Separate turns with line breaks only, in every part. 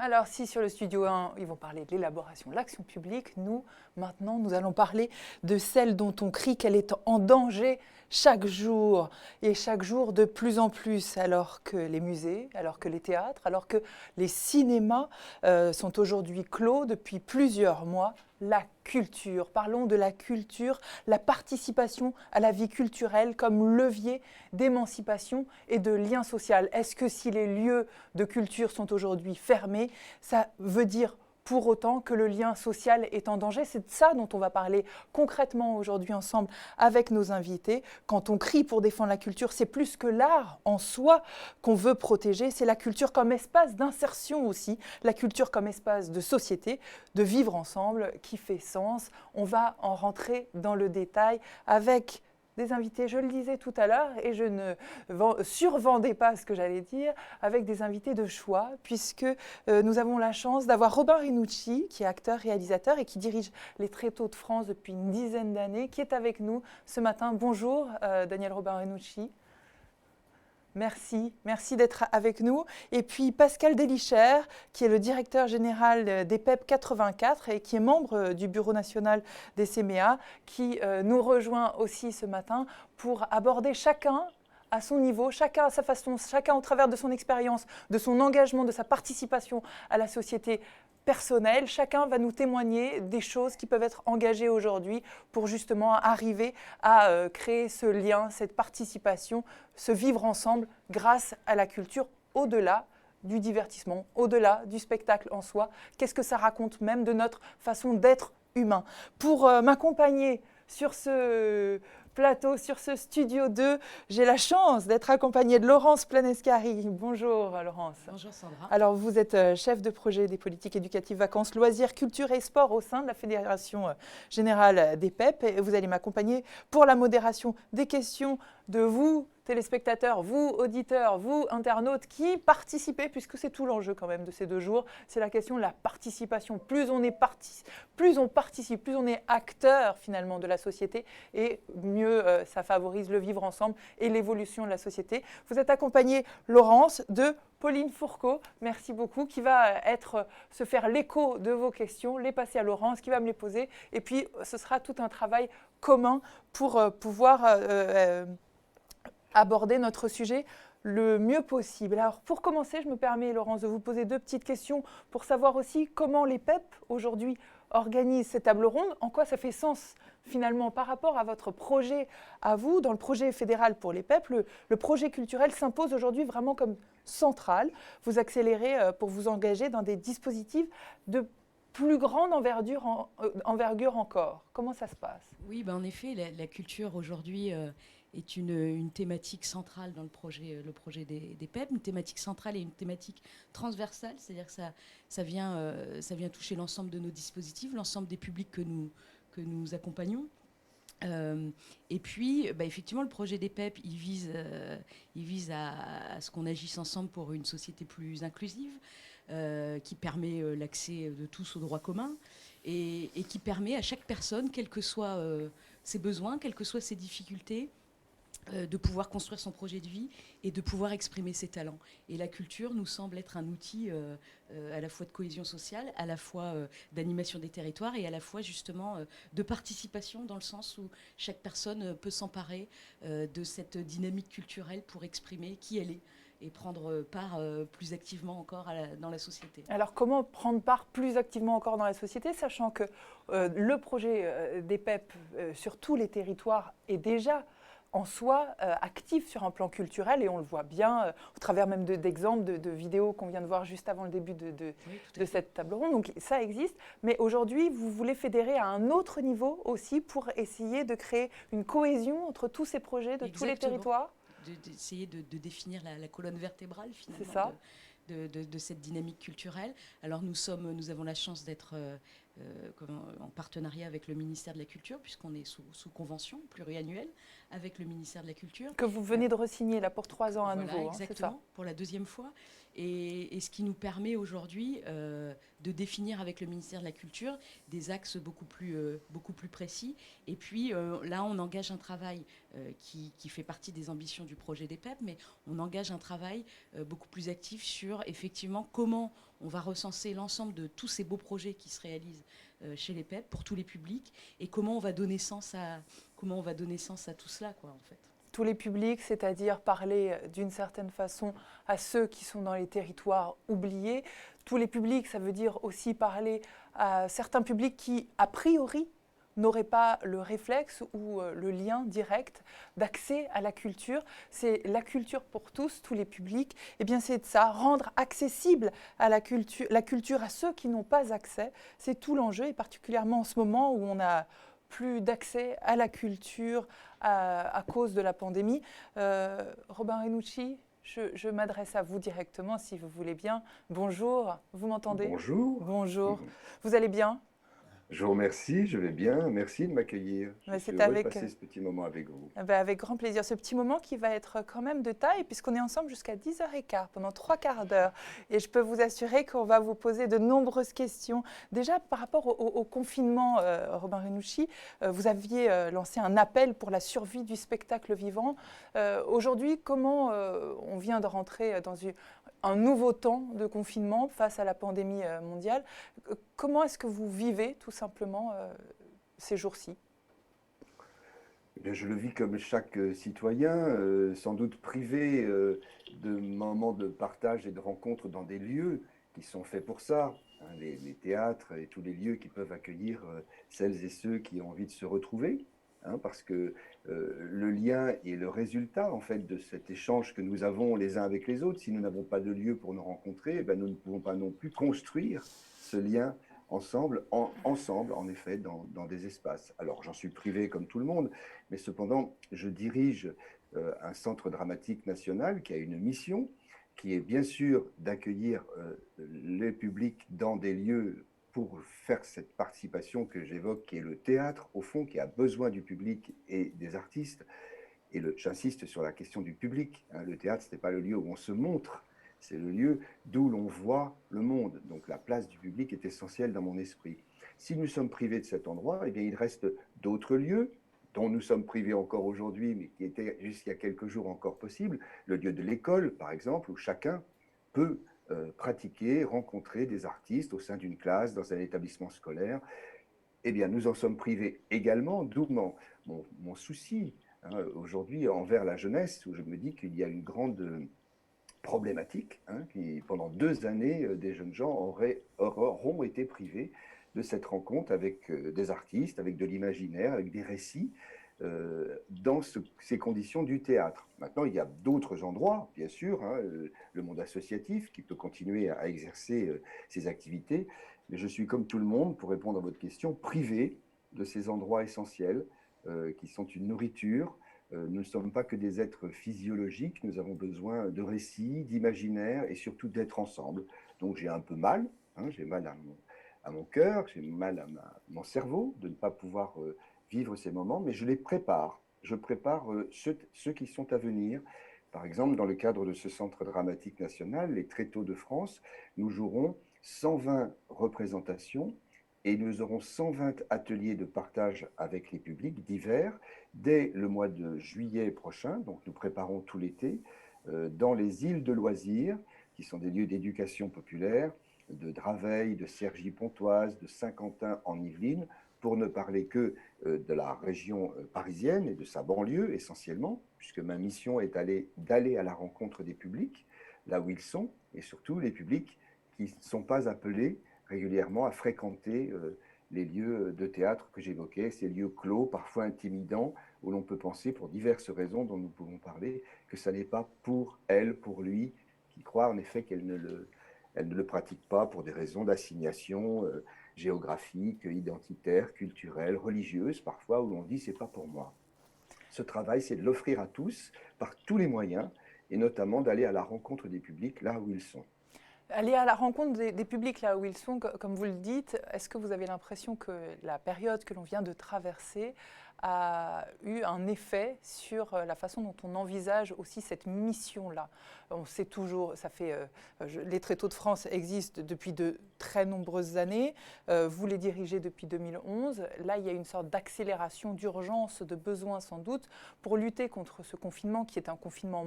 Alors si sur le studio 1, ils vont parler de l'élaboration de l'action publique, nous, maintenant, nous allons parler de celle dont on crie qu'elle est en danger chaque jour, et chaque jour de plus en plus, alors que les musées, alors que les théâtres, alors que les cinémas sont aujourd'hui clos depuis plusieurs mois. La culture, parlons de la culture, la participation à la vie culturelle comme levier d'émancipation et de lien social. Est-ce que si les lieux de culture sont aujourd'hui fermés, ça veut dire pour autant que le lien social est en danger? C'est de ça dont on va parler concrètement aujourd'hui ensemble avec nos invités. Quand on crie pour défendre la culture, c'est plus que l'art en soi qu'on veut protéger, c'est la culture comme espace d'insertion aussi, la culture comme espace de société, de vivre ensemble qui fait sens. On va en rentrer dans le détail avec des invités, je le disais tout à l'heure, et je ne survendais pas ce que j'allais dire, avec des invités de choix, puisque nous avons la chance d'avoir Robin Renucci, qui est acteur, réalisateur et qui dirige les Tréteaux de France depuis une dizaine d'années, qui est avec nous ce matin. Bonjour Daniel Robin Renucci. Merci d'être avec nous. Et puis Pascal Délichère, qui est le directeur général des PEP 84 et qui est membre du Bureau national des CMEA, qui nous rejoint aussi ce matin pour aborder chacun à son niveau, chacun à sa façon, chacun au travers de son expérience, de son engagement, de sa participation à la société personnelle. Chacun va nous témoigner des choses qui peuvent être engagées aujourd'hui pour justement arriver à créer ce lien, cette participation, ce vivre ensemble grâce à la culture au-delà du divertissement, au-delà du spectacle en soi. Qu'est-ce que ça raconte même de notre façon d'être humain? Pour m'accompagner sur ce plateau, sur ce studio 2, j'ai la chance d'être accompagnée de Laurence Planescari. Bonjour Laurence.
Bonjour Sandra.
Alors vous êtes chef de projet des politiques éducatives, vacances, loisirs, culture et sport au sein de la Fédération générale des PEP. Et vous allez m'accompagner pour la modération des questions de vous, téléspectateurs, vous, auditeurs, vous, internautes, qui participez, puisque c'est tout l'enjeu quand même de ces 2 jours, c'est la question de la participation. Plus on participe, plus on est acteur finalement de la société, et mieux ça favorise le vivre ensemble et l'évolution de la société. Vous êtes accompagné, Laurence, de Pauline Fourcault, merci beaucoup, qui va se faire l'écho de vos questions, les passer à Laurence, qui va me les poser, et puis ce sera tout un travail commun pour pouvoir aborder notre sujet le mieux possible. Alors pour commencer, je me permets, Laurence, de vous poser 2 petites questions pour savoir aussi comment les PEP aujourd'hui organisent ces tables rondes, en quoi ça fait sens finalement par rapport à votre projet à vous. Dans le projet fédéral pour les PEP, le projet culturel s'impose aujourd'hui vraiment comme central. Vous accélérez pour vous engager dans des dispositifs de plus grande envergure encore. Comment ça se passe?
Oui, en effet, la culture aujourd'hui est une thématique centrale dans le projet des PEP, une thématique centrale et une thématique transversale, c'est-à-dire que ça vient toucher l'ensemble de nos dispositifs, l'ensemble des publics que nous accompagnons. Et puis, effectivement, le projet des PEP, il vise à ce qu'on agisse ensemble pour une société plus inclusive, qui permet l'accès de tous aux droits communs et qui permet à chaque personne, quels que soient ses besoins, quelles que soient ses difficultés, de pouvoir construire son projet de vie et de pouvoir exprimer ses talents. Et la culture nous semble être un outil à la fois de cohésion sociale, à la fois d'animation des territoires et à la fois justement de participation, dans le sens où chaque personne peut s'emparer de cette dynamique culturelle pour exprimer qui elle est et prendre part plus activement encore dans la société.
Alors comment prendre part plus activement encore dans la société, sachant que le projet des PEP sur tous les territoires est déjà en soi actif sur un plan culturel, et on le voit bien au travers même d'exemples de vidéos qu'on vient de voir juste avant le début de cette table ronde. Donc ça existe, mais aujourd'hui vous voulez fédérer à un autre niveau aussi pour essayer de créer une cohésion entre tous ces projets de tous les territoires.
D'essayer de définir la colonne vertébrale finalement.
C'est ça.
De cette dynamique culturelle. Alors nous avons la chance d'être en partenariat avec le ministère de la Culture, puisqu'on est sous convention pluriannuelle avec le ministère de la Culture.
Que vous venez de re-signer là pour 3 ans à
voilà,
nouveau.
Exactement,
c'est ça.
Pour la 2e fois. Et ce qui nous permet aujourd'hui de définir avec le ministère de la Culture des axes beaucoup plus précis. Et puis là, on engage un travail qui fait partie des ambitions du projet des PEP, mais on engage un travail beaucoup plus actif sur effectivement comment on va recenser l'ensemble de tous ces beaux projets qui se réalisent chez les PEP pour tous les publics, et comment on va donner sens à tout cela, quoi, en fait.
Tous les publics, c'est-à-dire parler d'une certaine façon à ceux qui sont dans les territoires oubliés. Tous les publics, ça veut dire aussi parler à certains publics qui, a priori, n'auraient pas le réflexe ou le lien direct d'accès à la culture. C'est la culture pour tous les publics. Eh bien, c'est de ça, rendre accessible à la culture à ceux qui n'ont pas accès. C'est tout l'enjeu, et particulièrement en ce moment où on a plus d'accès à la culture à cause de la pandémie. Robin Renucci, je m'adresse à vous directement, si vous voulez bien. Bonjour, vous m'entendez?
Bonjour.
Bonjour. Vous allez bien?
Je vous remercie, je vais bien. Merci de m'accueillir. Je suis heureux de passer ce petit moment avec vous.
Avec grand plaisir. Ce petit moment qui va être quand même de taille, puisqu'on est ensemble jusqu'à 10h15, pendant 3/4 d'heure. Et je peux vous assurer qu'on va vous poser de nombreuses questions. Déjà, par rapport au confinement, Robin Renucci, vous aviez lancé un appel pour la survie du spectacle vivant. Aujourd'hui, comment on vient de rentrer dans un nouveau temps de confinement face à la pandémie mondiale. Comment est-ce que vous vivez tout simplement ces jours-ci?
Je le vis comme chaque citoyen, sans doute privé de moments de partage et de rencontres dans des lieux qui sont faits pour ça, hein, les théâtres et tous les lieux qui peuvent accueillir celles et ceux qui ont envie de se retrouver. Hein, parce que le lien est le résultat en fait de cet échange que nous avons les uns avec les autres. Si nous n'avons pas de lieu pour nous rencontrer, eh bien, nous ne pouvons pas non plus construire ce lien ensemble en effet, dans des espaces. Alors j'en suis privé comme tout le monde, mais cependant je dirige un centre dramatique national qui a une mission, qui est bien sûr d'accueillir les publics dans des lieux pour faire cette participation que j'évoque, qui est le théâtre, au fond, qui a besoin du public et des artistes. Et j'insiste sur la question du public. Hein, le théâtre, ce n'est pas le lieu où on se montre, c'est le lieu d'où l'on voit le monde. Donc la place du public est essentielle dans mon esprit. Si nous sommes privés de cet endroit, eh bien, il reste d'autres lieux dont nous sommes privés encore aujourd'hui, mais qui étaient jusqu'il y a quelques jours encore possibles. Le lieu de l'école, par exemple, où chacun peut pratiquer, rencontrer des artistes au sein d'une classe, dans un établissement scolaire. Eh bien, nous en sommes privés également, d'où mon souci hein, aujourd'hui envers la jeunesse, où je me dis qu'il y a une grande problématique, hein, qui pendant 2 années, des jeunes gens auront été privés de cette rencontre avec des artistes, avec de l'imaginaire, avec des récits, dans ces conditions du théâtre. Maintenant, il y a d'autres endroits, bien sûr, hein, le monde associatif qui peut continuer à exercer ses activités, mais je suis comme tout le monde, pour répondre à votre question, privé de ces endroits essentiels qui sont une nourriture. Nous ne sommes pas que des êtres physiologiques, nous avons besoin de récits, d'imaginaire et surtout d'être ensemble. Donc j'ai un peu mal, hein, j'ai mal à mon cœur, j'ai mal à mon cerveau de ne pas pouvoir vivre ces moments, mais je les prépare. Je prépare ceux qui sont à venir. Par exemple, dans le cadre de ce Centre dramatique national, les Tréteaux de France, nous jouerons 120 représentations et nous aurons 120 ateliers de partage avec les publics divers dès le mois de juillet prochain. Donc nous préparons tout l'été dans les îles de loisirs, qui sont des lieux d'éducation populaire, de Draveil, de Cergy-Pontoise, de Saint-Quentin en Yvelines, pour ne parler que de la région parisienne et de sa banlieue essentiellement, puisque ma mission est d'aller à la rencontre des publics, là où ils sont, et surtout les publics qui ne sont pas appelés régulièrement à fréquenter les lieux de théâtre que j'évoquais, ces lieux clos, parfois intimidants, où l'on peut penser, pour diverses raisons dont nous pouvons parler, que ça n'est pas pour elle, pour lui, qui croit en effet qu'elle ne le pratique pas pour des raisons d'assignation géographique, identitaire, culturelle, religieuse, parfois, où l'on dit « c'est pas pour moi ». Ce travail, c'est de l'offrir à tous, par tous les moyens, et notamment d'aller à la rencontre des publics là où ils sont.
Aller à la rencontre des publics là où ils sont, comme vous le dites, est-ce que vous avez l'impression que la période que l'on vient de traverser a eu un effet sur la façon dont on envisage aussi cette mission-là? On sait toujours, les Tréteaux de France existent depuis de très nombreuses années, vous les dirigez depuis 2011. Là, il y a une sorte d'accélération, d'urgence, de besoin sans doute pour lutter contre ce confinement qui est un confinement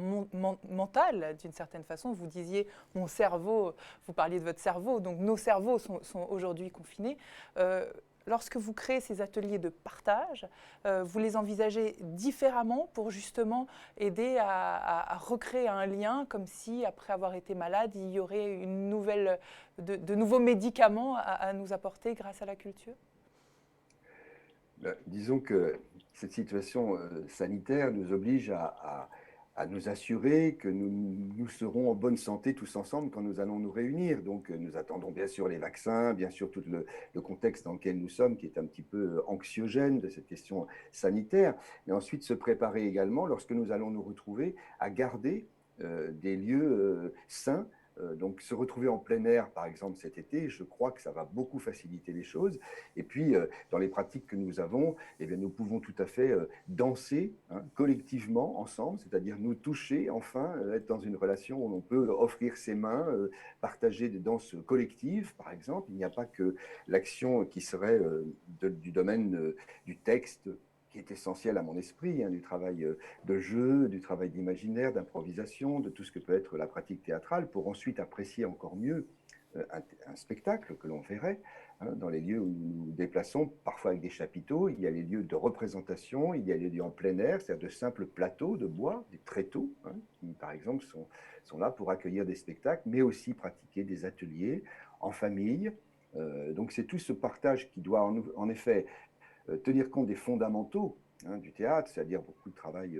mental d'une certaine façon. Vous disiez, mon cerveau vous parliez de votre cerveau, donc nos cerveaux sont aujourd'hui confinés. Lorsque vous créez ces ateliers de partage, vous les envisagez différemment pour justement aider à recréer un lien, comme si, après avoir été malade, il y aurait de nouveaux médicaments à nous apporter grâce à la culture?
Disons que cette situation sanitaire nous oblige à nous assurer que nous serons en bonne santé tous ensemble quand nous allons nous réunir. Donc nous attendons bien sûr les vaccins, bien sûr tout le contexte dans lequel nous sommes, qui est un petit peu anxiogène de cette question sanitaire, mais ensuite se préparer également, lorsque nous allons nous retrouver, à garder des lieux sains. Donc se retrouver en plein air, par exemple, cet été, je crois que ça va beaucoup faciliter les choses. Et puis, dans les pratiques que nous avons, eh bien, nous pouvons tout à fait danser collectivement, ensemble, c'est-à-dire nous toucher, enfin, être dans une relation où l'on peut offrir ses mains, partager des danses collectives, par exemple. Il n'y a pas que l'action qui serait du domaine du texte, qui est essentiel à mon esprit, du travail de jeu, du travail d'imaginaire, d'improvisation, de tout ce que peut être la pratique théâtrale, pour ensuite apprécier encore mieux un spectacle que l'on verrait dans les lieux où nous nous déplaçons, parfois avec des chapiteaux. Il y a les lieux de représentation, il y a les lieux en plein air, c'est-à-dire de simples plateaux de bois, des tréteaux, qui par exemple sont là pour accueillir des spectacles, mais aussi pratiquer des ateliers en famille. Donc c'est tout ce partage qui doit en effet tenir compte des fondamentaux du théâtre, c'est-à-dire beaucoup de travail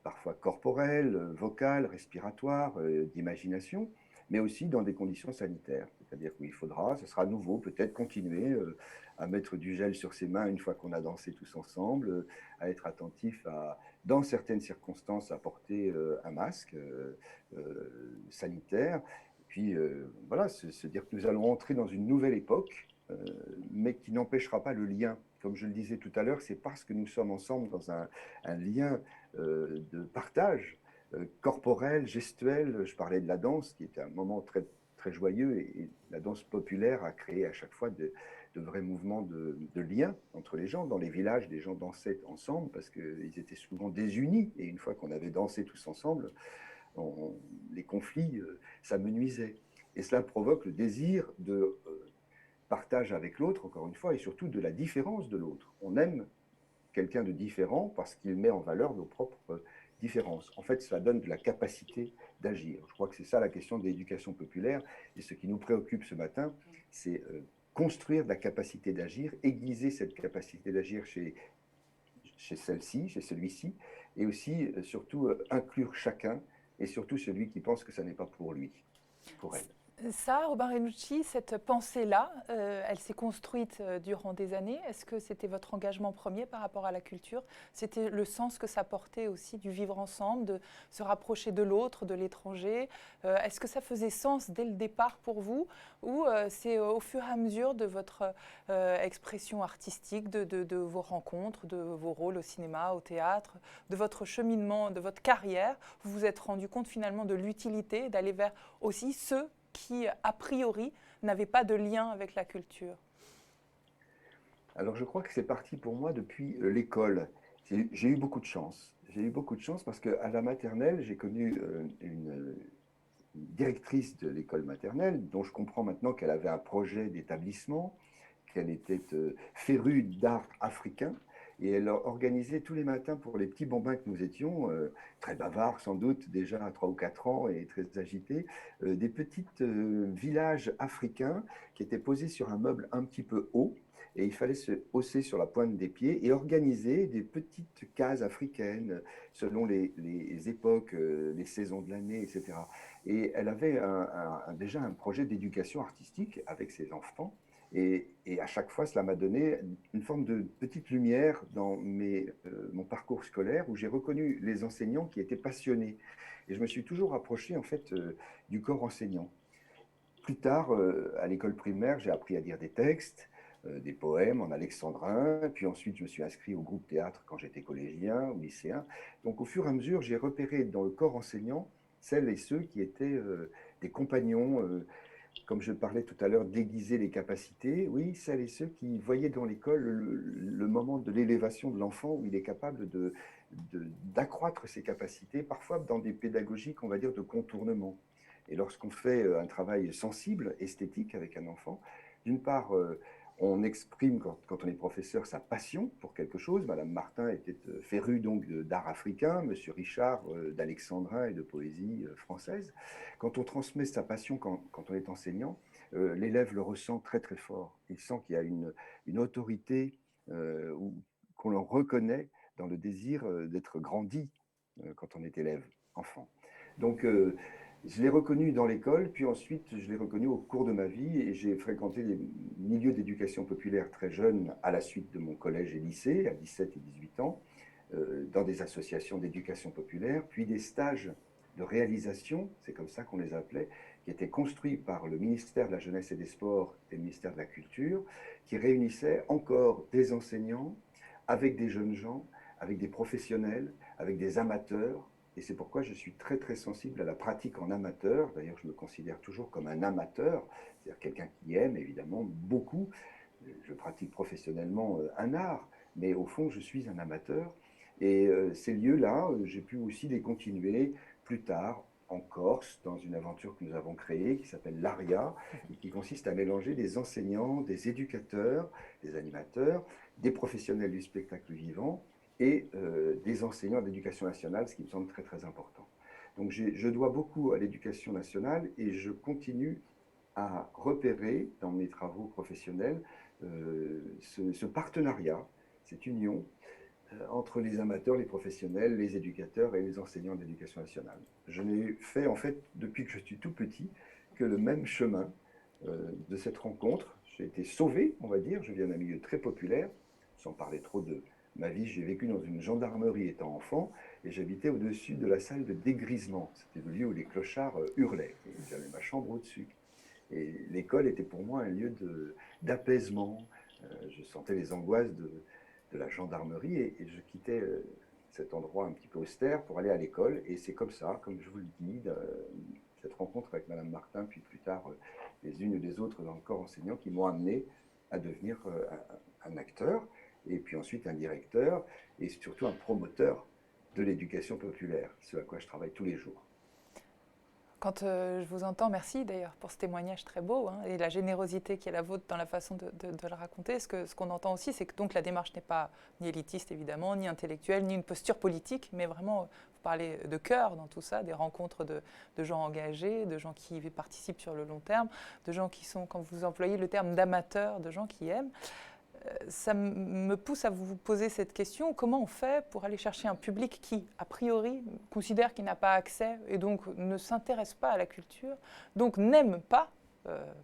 parfois corporel, vocal, respiratoire, d'imagination, mais aussi dans des conditions sanitaires. C'est-à-dire qu'il faudra, ce sera nouveau, peut-être continuer à mettre du gel sur ses mains une fois qu'on a dansé tous ensemble, à être attentif à, dans certaines circonstances, à porter un masque sanitaire. Et puis voilà, se dire que nous allons entrer dans une nouvelle époque, mais qui n'empêchera pas le lien. Comme je le disais tout à l'heure, c'est parce que nous sommes ensemble dans un lien de partage corporel, gestuel. Je parlais de la danse, qui est un moment très, très joyeux, et la danse populaire a créé à chaque fois de vrais mouvements de lien entre les gens. Dans les villages, les gens dansaient ensemble parce qu'ils étaient souvent désunis, et une fois qu'on avait dansé tous ensemble, les conflits s'amenuisaient. Et cela provoque le désir de partage avec l'autre, encore une fois, et surtout de la différence de l'autre. On aime quelqu'un de différent parce qu'il met en valeur nos propres différences. En fait, cela donne de la capacité d'agir. Je crois que c'est ça la question de l'éducation populaire. Et ce qui nous préoccupe ce matin, c'est construire de la capacité d'agir, aiguiser cette capacité d'agir chez celle-ci, chez celui-ci, et aussi, surtout, inclure chacun, et surtout celui qui pense que ça n'est pas pour lui, pour elle.
Ça, Robin Renucci, cette pensée-là, elle s'est construite durant des années. Est-ce que c'était votre engagement premier par rapport à la culture? C'était le sens que ça portait aussi du vivre ensemble, de se rapprocher de l'autre, de l'étranger. Est-ce que ça faisait sens dès le départ pour vous? Ou c'est au fur et à mesure de votre expression artistique, de vos rencontres, de vos rôles au cinéma, au théâtre, de votre cheminement, de votre carrière, vous vous êtes rendu compte finalement de l'utilité d'aller vers aussi ceux qui, a priori, n'avaient pas de lien avec la culture?
Alors je crois que c'est parti pour moi depuis l'école. J'ai eu beaucoup de chance. J'ai eu beaucoup de chance parce qu'à la maternelle, j'ai connu une directrice de l'école maternelle dont je comprends maintenant qu'elle avait un projet d'établissement, qu'elle était férue d'art africain. Et elle organisait tous les matins pour les petits bambins que nous étions, très bavards sans doute, déjà à 3 ou 4 ans et très agités, des petits villages africains qui étaient posés sur un meuble un petit peu haut. Et il fallait se hausser sur la pointe des pieds et organiser des petites cases africaines selon les époques, les saisons de l'année, etc. Et elle avait déjà un projet d'éducation artistique avec ses enfants. Et à chaque fois, cela m'a donné une forme de petite lumière dans mon parcours scolaire où j'ai reconnu les enseignants qui étaient passionnés. Et je me suis toujours rapproché en fait du corps enseignant. Plus tard, à l'école primaire, j'ai appris à dire des textes, des poèmes en alexandrin. Puis ensuite, je me suis inscrit au groupe théâtre quand j'étais collégien ou lycéen. Donc au fur et à mesure, j'ai repéré dans le corps enseignant celles et ceux qui étaient des compagnons, comme je parlais tout à l'heure, d'aiguiser les capacités. Oui, celles et ceux qui voyaient dans l'école le moment de l'élévation de l'enfant où il est capable d'accroître ses capacités, parfois dans des pédagogies qu'on va dire de contournement. Et lorsqu'on fait un travail sensible, esthétique avec un enfant, d'une part, on exprime, quand on est professeur, sa passion pour quelque chose. Madame Martin était férue donc d'art africain, Monsieur Richard d'alexandrin et de poésie française. Quand on transmet sa passion quand on est enseignant, l'élève le ressent très très fort. Il sent qu'il y a une autorité qu'on le reconnaît dans le désir d'être grandi quand on est élève, enfant. Donc, je l'ai reconnu dans l'école, puis ensuite je l'ai reconnu au cours de ma vie et j'ai fréquenté des milieux d'éducation populaire très jeunes à la suite de mon collège et lycée, à 17 et 18 ans, dans des associations d'éducation populaire, puis des stages de réalisation, c'est comme ça qu'on les appelait, qui étaient construits par le ministère de la Jeunesse et des Sports et le ministère de la Culture, qui réunissaient encore des enseignants avec des jeunes gens, avec des professionnels, avec des amateurs. Et c'est pourquoi je suis très très sensible à la pratique en amateur. D'ailleurs, je me considère toujours comme un amateur, c'est-à-dire quelqu'un qui aime évidemment beaucoup. Je pratique professionnellement un art, mais au fond, je suis un amateur. Et ces lieux-là, j'ai pu aussi les continuer plus tard en Corse, dans une aventure que nous avons créée qui s'appelle l'ARIA, et qui consiste à mélanger des enseignants, des éducateurs, des animateurs, des professionnels du spectacle vivant, et des enseignants d'éducation nationale, ce qui me semble très très important. Donc je dois beaucoup à l'éducation nationale et je continue à repérer dans mes travaux professionnels ce partenariat, cette union entre les amateurs, les professionnels, les éducateurs et les enseignants d'éducation nationale. Je n'ai fait en fait depuis que je suis tout petit que le même chemin de cette rencontre. J'ai été sauvé, on va dire, je viens d'un milieu très populaire, sans parler trop de ma vie, j'ai vécu dans une gendarmerie étant enfant et j'habitais au-dessus de la salle de dégrisement. C'était le lieu où les clochards hurlaient. J'avais ma chambre au-dessus. Et l'école était pour moi un lieu d'apaisement. Je sentais les angoisses de la gendarmerie et je quittais cet endroit un petit peu austère pour aller à l'école. Et c'est comme ça, comme je vous le dis, cette rencontre avec Madame Martin, puis plus tard les unes et les autres dans le corps enseignant qui m'ont amené à devenir un acteur et puis ensuite un directeur et surtout un promoteur de l'éducation populaire, ce à quoi je travaille tous les jours.
Quand je vous entends, merci d'ailleurs pour ce témoignage très beau hein, et la générosité qui est la vôtre dans la façon de le raconter. Ce qu'on entend aussi, c'est que donc la démarche n'est pas ni élitiste évidemment, ni intellectuelle, ni une posture politique, mais vraiment, vous parlez de cœur dans tout ça, des rencontres de gens engagés, de gens qui participent sur le long terme, de gens qui sont, quand vous employez le terme d'amateurs, de gens qui aiment. Ça me pousse à vous poser cette question. Comment on fait pour aller chercher un public qui, a priori, considère qu'il n'a pas accès et donc ne s'intéresse pas à la culture, donc n'aime pas,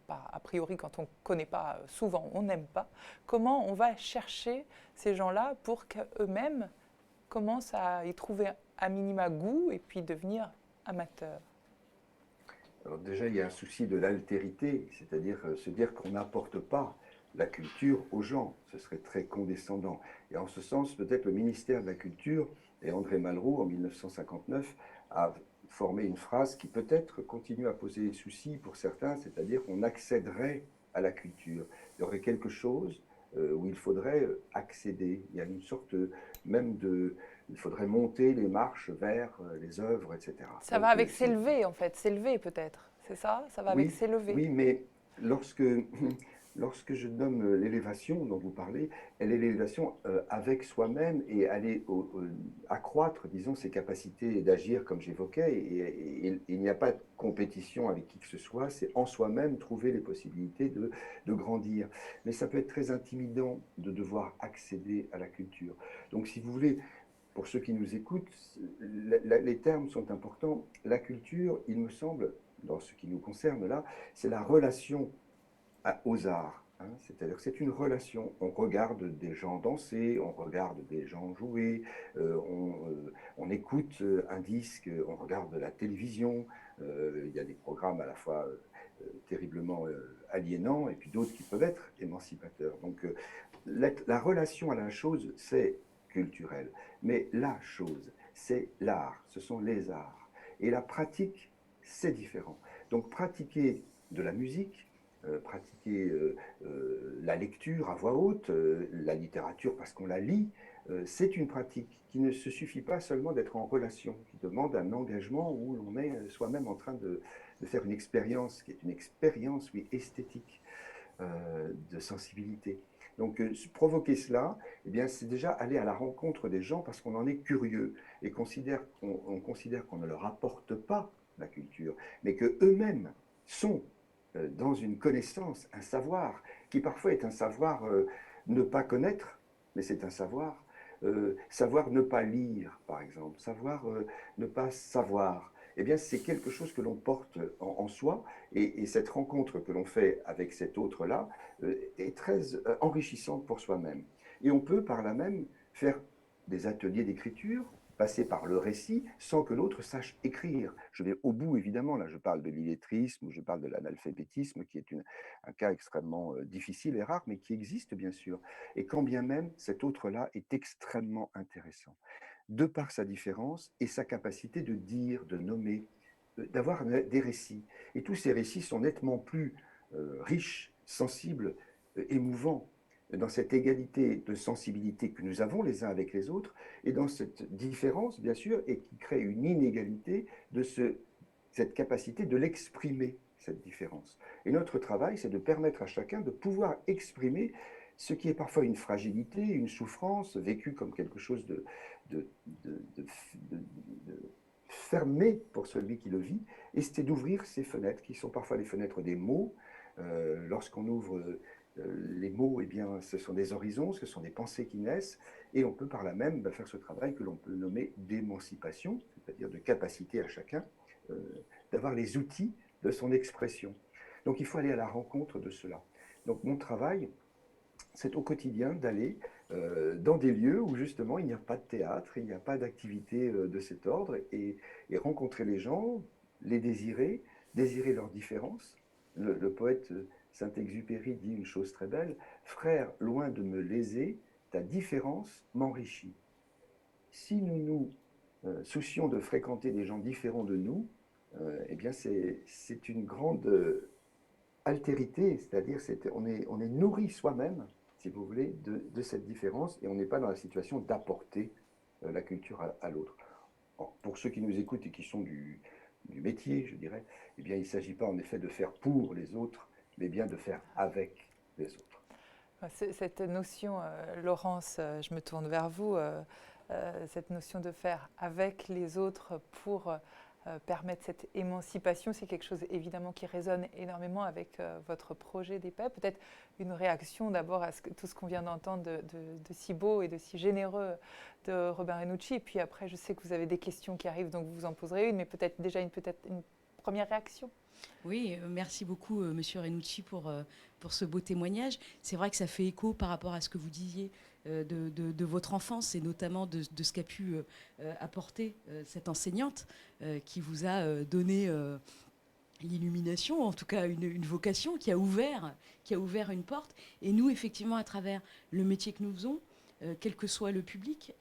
a priori quand on ne connaît pas, souvent on n'aime pas. Comment on va chercher ces gens-là pour qu'eux-mêmes commencent à y trouver à minima goût et puis devenir amateurs?
Alors déjà, il y a un souci de l'altérité, c'est-à-dire se dire qu'on n'apporte pas la culture aux gens. Ce serait très condescendant. Et en ce sens, peut-être le ministère de la Culture et André Malraux, en 1959, a formé une phrase qui peut-être continue à poser souci pour certains, c'est-à-dire qu'on accéderait à la culture. Il y aurait quelque chose où il faudrait accéder. Il y a une sorte même de... Il faudrait monter les marches vers les œuvres, etc.
Ça va avec s'élever en fait, s'élever peut-être, c'est ça? Ça va avec
Oui,
s'élever.
oui, mais lorsque, lorsque je nomme l'élévation dont vous parlez, elle est l'élévation avec soi-même et aller accroître, disons, ses capacités d'agir comme j'évoquais. Et il n'y a pas de compétition avec qui que ce soit, c'est en soi-même trouver les possibilités de grandir. Mais ça peut être très intimidant de devoir accéder à la culture. Donc, si vous voulez, pour ceux qui nous écoutent, les termes sont importants. La culture, il me semble, dans ce qui nous concerne là, c'est la relation aux arts. Hein. C'est-à-dire que c'est une relation. On regarde des gens danser, on regarde des gens jouer, on écoute un disque, on regarde la télévision. Il y a des programmes à la fois terriblement aliénants et puis d'autres qui peuvent être émancipateurs. Donc la relation à la chose, c'est culturel. Mais la chose, c'est l'art, ce sont les arts. Et la pratique, c'est différent. Donc pratiquer de la musique, pratiquer la lecture à voix haute, la littérature parce qu'on la lit, c'est une pratique qui ne se suffit pas seulement d'être en relation, qui demande un engagement où l'on est soi-même en train de faire une expérience qui est une expérience, oui, esthétique, de sensibilité. Donc, provoquer cela, eh bien, c'est déjà aller à la rencontre des gens parce qu'on en est curieux et on considère qu'on ne leur apporte pas la culture, mais qu'eux-mêmes sont dans une connaissance, un savoir, qui parfois est un savoir ne pas connaître, mais c'est un savoir. Savoir ne pas lire, par exemple, savoir ne pas savoir, eh bien, c'est quelque chose que l'on porte en soi, et cette rencontre que l'on fait avec cet autre-là est très enrichissante pour soi-même. Et on peut par là même faire des ateliers d'écriture, passer par le récit, sans que l'autre sache écrire. Je vais au bout, évidemment, là je parle de l'illettrisme, ou je parle de l'analphabétisme, qui est un cas extrêmement difficile et rare, mais qui existe bien sûr. Et quand bien même, cet autre-là est extrêmement intéressant de par sa différence et sa capacité de dire, de nommer, d'avoir des récits. Et tous ces récits sont nettement plus riches, sensibles, émouvants, dans cette égalité de sensibilité que nous avons les uns avec les autres, et dans cette différence, bien sûr, et qui crée une inégalité de cette capacité de l'exprimer, cette différence. Et notre travail, c'est de permettre à chacun de pouvoir exprimer ce qui est parfois une fragilité, une souffrance, vécue comme quelque chose de, de fermé pour celui qui le vit, et c'est d'ouvrir ces fenêtres, qui sont parfois les fenêtres des mots. Lorsqu'on ouvre les mots, eh bien, ce sont des horizons, ce sont des pensées qui naissent, et on peut par là même faire ce travail que l'on peut nommer d'émancipation, c'est-à-dire de capacité à chacun d'avoir les outils de son expression. Donc il faut aller à la rencontre de cela. Donc mon travail, c'est au quotidien d'aller dans des lieux où justement il n'y a pas de théâtre, il n'y a pas d'activité de cet ordre, et rencontrer les gens, les désirer, désirer leurs différences. Le poète Saint-Exupéry dit une chose très belle: frère, loin de me léser, ta différence m'enrichit. Si nous nous soucions de fréquenter des gens différents de nous, eh bien c'est une grande altérité, c'est-à-dire on est nourri soi-même, si vous voulez, de cette différence, et on n'est pas dans la situation d'apporter la culture à l'autre. Pour ceux qui nous écoutent et qui sont du métier, je dirais, eh bien, il ne s'agit pas en effet de faire pour les autres, mais bien de faire avec les autres.
Cette notion, Laurence, je me tourne vers vous, cette notion de faire avec les autres pour permettre cette émancipation, c'est quelque chose évidemment qui résonne énormément avec votre projet d'EPEP. Peut-être une réaction d'abord à tout ce qu'on vient d'entendre de si beau et de si généreux de Robin Renucci. Et puis après, je sais que vous avez des questions qui arrivent, donc vous en poserez une, mais peut-être déjà une première réaction.
Oui, merci beaucoup, Monsieur Renucci, pour ce beau témoignage. C'est vrai que ça fait écho par rapport à ce que vous disiez de votre enfance, et notamment de ce qu'a pu apporter cette enseignante qui vous a donné l'illumination, en tout cas une vocation, qui a ouvert une porte. Et nous, effectivement, à travers le métier que nous faisons, quel que soit le public,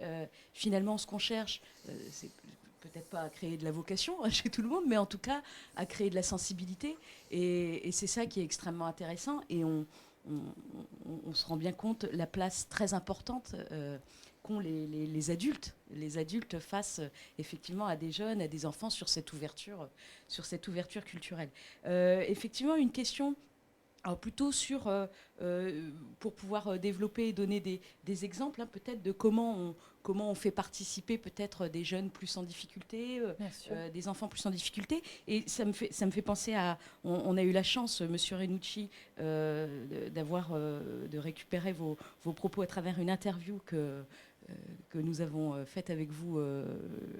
finalement, ce qu'on cherche, c'est peut-être pas à créer de la vocation chez tout le monde, mais en tout cas à créer de la sensibilité. Et c'est ça qui est extrêmement intéressant. Et on se rend bien compte la place très importante qu'ont les adultes. Les adultes face effectivement à des jeunes, à des enfants sur cette ouverture culturelle. Effectivement, une question. Alors plutôt pour pouvoir développer et donner des exemples, hein, peut-être de comment on fait participer peut-être des jeunes plus en difficulté, des enfants plus en difficulté. Et ça me fait penser à... On a eu la chance, Monsieur Renucci, de récupérer vos propos à travers une interview que nous avons faite avec vous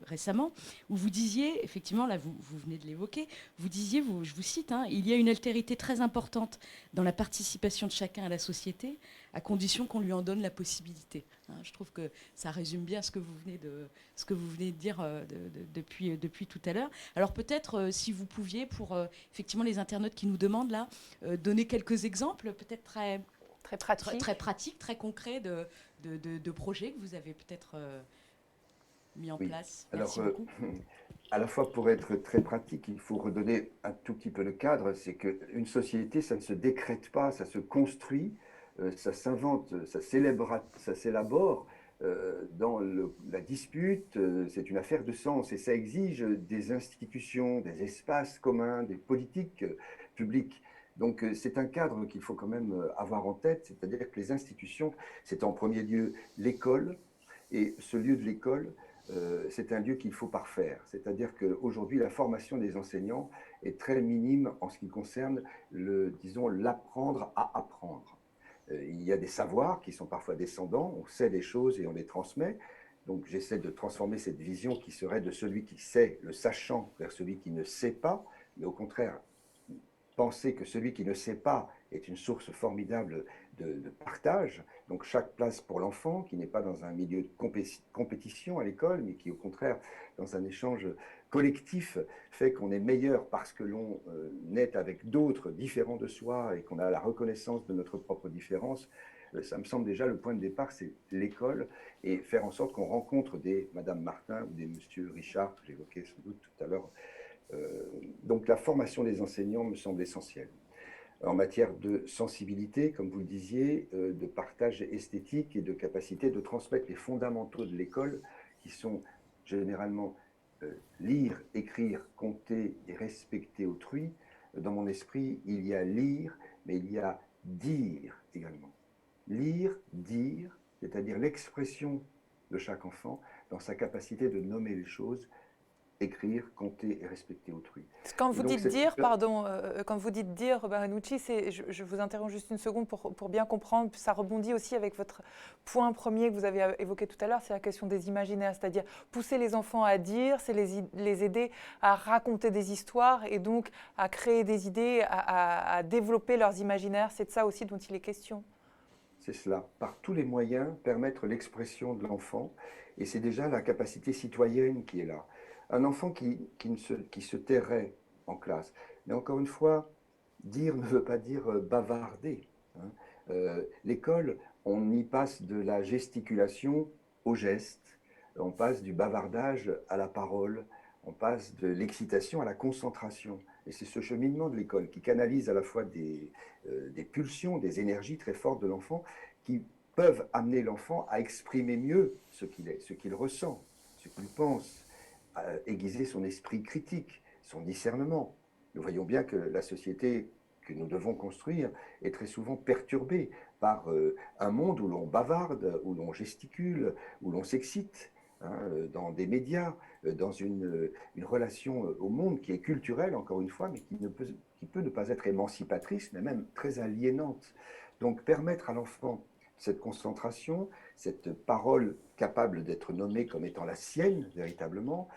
récemment, où vous disiez, effectivement, là vous venez de l'évoquer, vous disiez, je vous cite, hein, il y a une altérité très importante dans la participation de chacun à la société, à condition qu'on lui en donne la possibilité. Hein, je trouve que ça résume bien ce que vous venez de dire depuis tout à l'heure. Alors peut-être, si vous pouviez, pour effectivement les internautes qui nous demandent là, donner quelques exemples, peut-être très pratiques, très concrets de projets que vous avez peut-être mis en place. Merci beaucoup.
À la fois, pour être très pratique, il faut redonner un tout petit peu le cadre. C'est qu'une société, ça ne se décrète pas, ça se construit, ça s'invente, ça s'élabore dans la dispute, c'est une affaire de sens et ça exige des institutions, des espaces communs, des politiques publiques. Donc c'est un cadre qu'il faut quand même avoir en tête, c'est-à-dire que les institutions, c'est en premier lieu l'école, et ce lieu de l'école, c'est un lieu qu'il faut parfaire. C'est-à-dire qu'aujourd'hui, la formation des enseignants est très minime en ce qui concerne, disons, l'apprendre à apprendre. Il y a des savoirs qui sont parfois descendants, on sait des choses et on les transmet. Donc j'essaie de transformer cette vision qui serait de celui qui sait, le sachant, vers celui qui ne sait pas, mais au contraire, penser que celui qui ne sait pas est une source formidable de partage. Donc chaque place pour l'enfant, qui n'est pas dans un milieu de compétition à l'école, mais qui au contraire, dans un échange collectif, fait qu'on est meilleur parce que l'on est avec d'autres différents de soi et qu'on a la reconnaissance de notre propre différence. Ça me semble déjà le point de départ, c'est l'école, et faire en sorte qu'on rencontre des Madame Martin ou des Monsieur Richard, que j'évoquais sans doute tout à l'heure. Donc la formation des enseignants me semble essentielle. En matière de sensibilité, comme vous le disiez, de partage esthétique et de capacité de transmettre les fondamentaux de l'école, qui sont généralement lire, écrire, compter et respecter autrui. Dans mon esprit, il y a lire, mais il y a dire également. Lire, dire, c'est-à-dire l'expression de chaque enfant dans sa capacité de nommer les choses, écrire, compter et respecter autrui.
Quand vous dites dire, pardon, quand vous dites dire, Robert Ranucci, je vous interromps juste une seconde pour bien comprendre, ça rebondit aussi avec votre point premier que vous avez évoqué tout à l'heure, c'est la question des imaginaires, c'est-à-dire pousser les enfants à dire, c'est les aider à raconter des histoires et donc à créer des idées, à développer leurs imaginaires, c'est de ça aussi dont il est question.
C'est cela, par tous les moyens, permettre l'expression de l'enfant, et c'est déjà la capacité citoyenne qui est là. Un enfant qui se tairait en classe. Mais encore une fois, dire ne veut pas dire bavarder. Hein. L'école, on y passe de la gesticulation au geste, on passe du bavardage à la parole, on passe de l'excitation à la concentration. Et c'est ce cheminement de l'école qui canalise à la fois des pulsions, des énergies très fortes de l'enfant qui peuvent amener l'enfant à exprimer mieux ce qu'il est, ce qu'il ressent, ce qu'il pense, aiguiser son esprit critique, son discernement. Nous voyons bien que la société que nous devons construire est très souvent perturbée par un monde où l'on bavarde, où l'on gesticule, où l'on s'excite, hein, dans des médias, dans une relation au monde qui est culturelle, encore une fois, mais qui peut ne pas être émancipatrice, mais même très aliénante. Donc permettre à l'enfant cette concentration, cette parole capable d'être nommée comme étant la sienne, véritablement,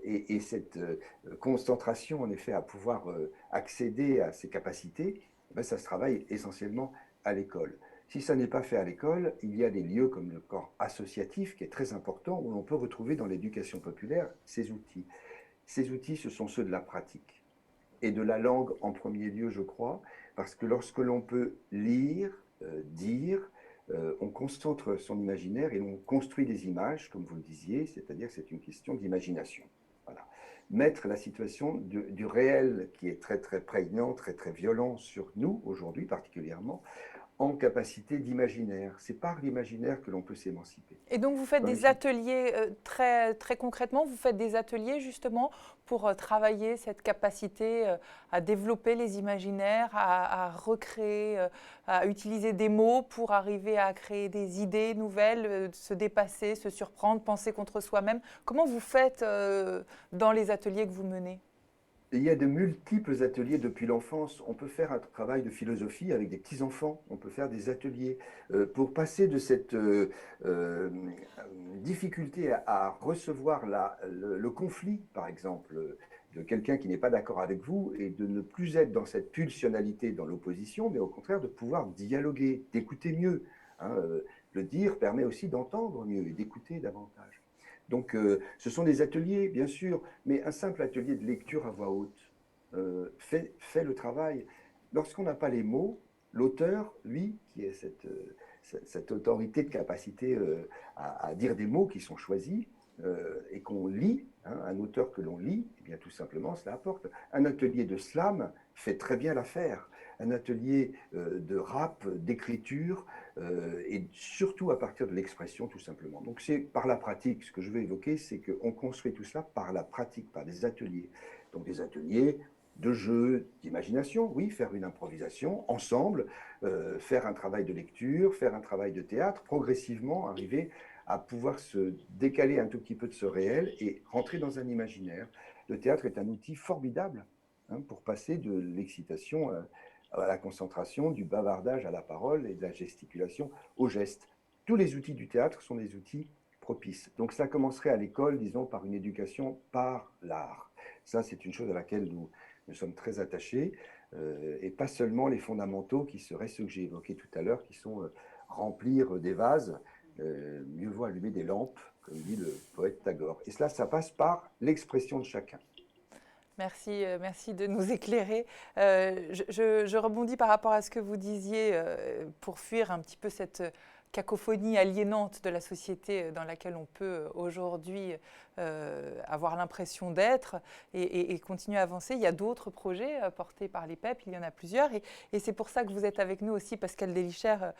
et cette concentration, en effet, à pouvoir accéder à ses capacités, ben, ça se travaille essentiellement à l'école. Si ça n'est pas fait à l'école, il y a des lieux comme le corps associatif, qui est très important, où l'on peut retrouver dans l'éducation populaire ces outils. Ces outils, ce sont ceux de la pratique et de la langue en premier lieu, je crois, parce que lorsque l'on peut lire, dire, on concentre son imaginaire et on construit des images, comme vous le disiez, c'est-à-dire que c'est une question d'imagination. Voilà. Mettre la situation du réel, qui est très très prégnant, très très violent sur nous, aujourd'hui particulièrement, en capacité d'imaginaire. C'est par l'imaginaire que l'on peut s'émanciper.
Et donc vous faites des ateliers, très, très concrètement, vous faites des ateliers justement pour travailler cette capacité à développer les imaginaires, à recréer, à utiliser des mots pour arriver à créer des idées nouvelles, se dépasser, se surprendre, penser contre soi-même. Comment vous faites dans les ateliers que vous menez ?
Il y a de multiples ateliers depuis l'enfance. On peut faire un travail de philosophie avec des petits-enfants. On peut faire des ateliers pour passer de cette difficulté à recevoir le conflit, par exemple, de quelqu'un qui n'est pas d'accord avec vous et de ne plus être dans cette pulsionalité, dans l'opposition, mais au contraire de pouvoir dialoguer, d'écouter mieux. Hein. Le dire permet aussi d'entendre mieux et d'écouter davantage. Donc, ce sont des ateliers, bien sûr, mais un simple atelier de lecture à voix haute fait le travail. Lorsqu'on n'a pas les mots, l'auteur, lui, qui est cette autorité de capacité à dire des mots qui sont choisis et qu'on lit, hein, un auteur que l'on lit, eh bien, tout simplement, cela apporte. Un atelier de slam fait très bien l'affaire. Un atelier de rap, d'écriture, et surtout à partir de l'expression, tout simplement. Donc c'est par la pratique, ce que je veux évoquer, c'est qu'on construit tout cela par la pratique, par des ateliers. Donc des ateliers de jeu, d'imagination, oui, faire une improvisation ensemble, faire un travail de lecture, faire un travail de théâtre, progressivement arriver à pouvoir se décaler un tout petit peu de ce réel et rentrer dans un imaginaire. Le théâtre est un outil formidable, hein, pour passer de l'excitation à la concentration, du bavardage à la parole et de la gesticulation au geste. Tous les outils du théâtre sont des outils propices. Donc ça commencerait à l'école, disons, par une éducation par l'art. Ça, c'est une chose à laquelle nous sommes très attachés, et pas seulement les fondamentaux qui seraient ceux que j'ai évoqués tout à l'heure, qui sont remplir des vases, mieux vaut allumer des lampes, comme dit le poète Tagore. Et cela, ça passe par l'expression de chacun.
Merci, merci de nous éclairer. Je rebondis par rapport à ce que vous disiez pour fuir un petit peu cette cacophonie aliénante de la société dans laquelle on peut aujourd'hui avoir l'impression d'être et continuer à avancer. Il y a d'autres projets portés par les PEP, il y en a plusieurs. Et c'est pour ça que vous êtes avec nous aussi, Pascal Délichère,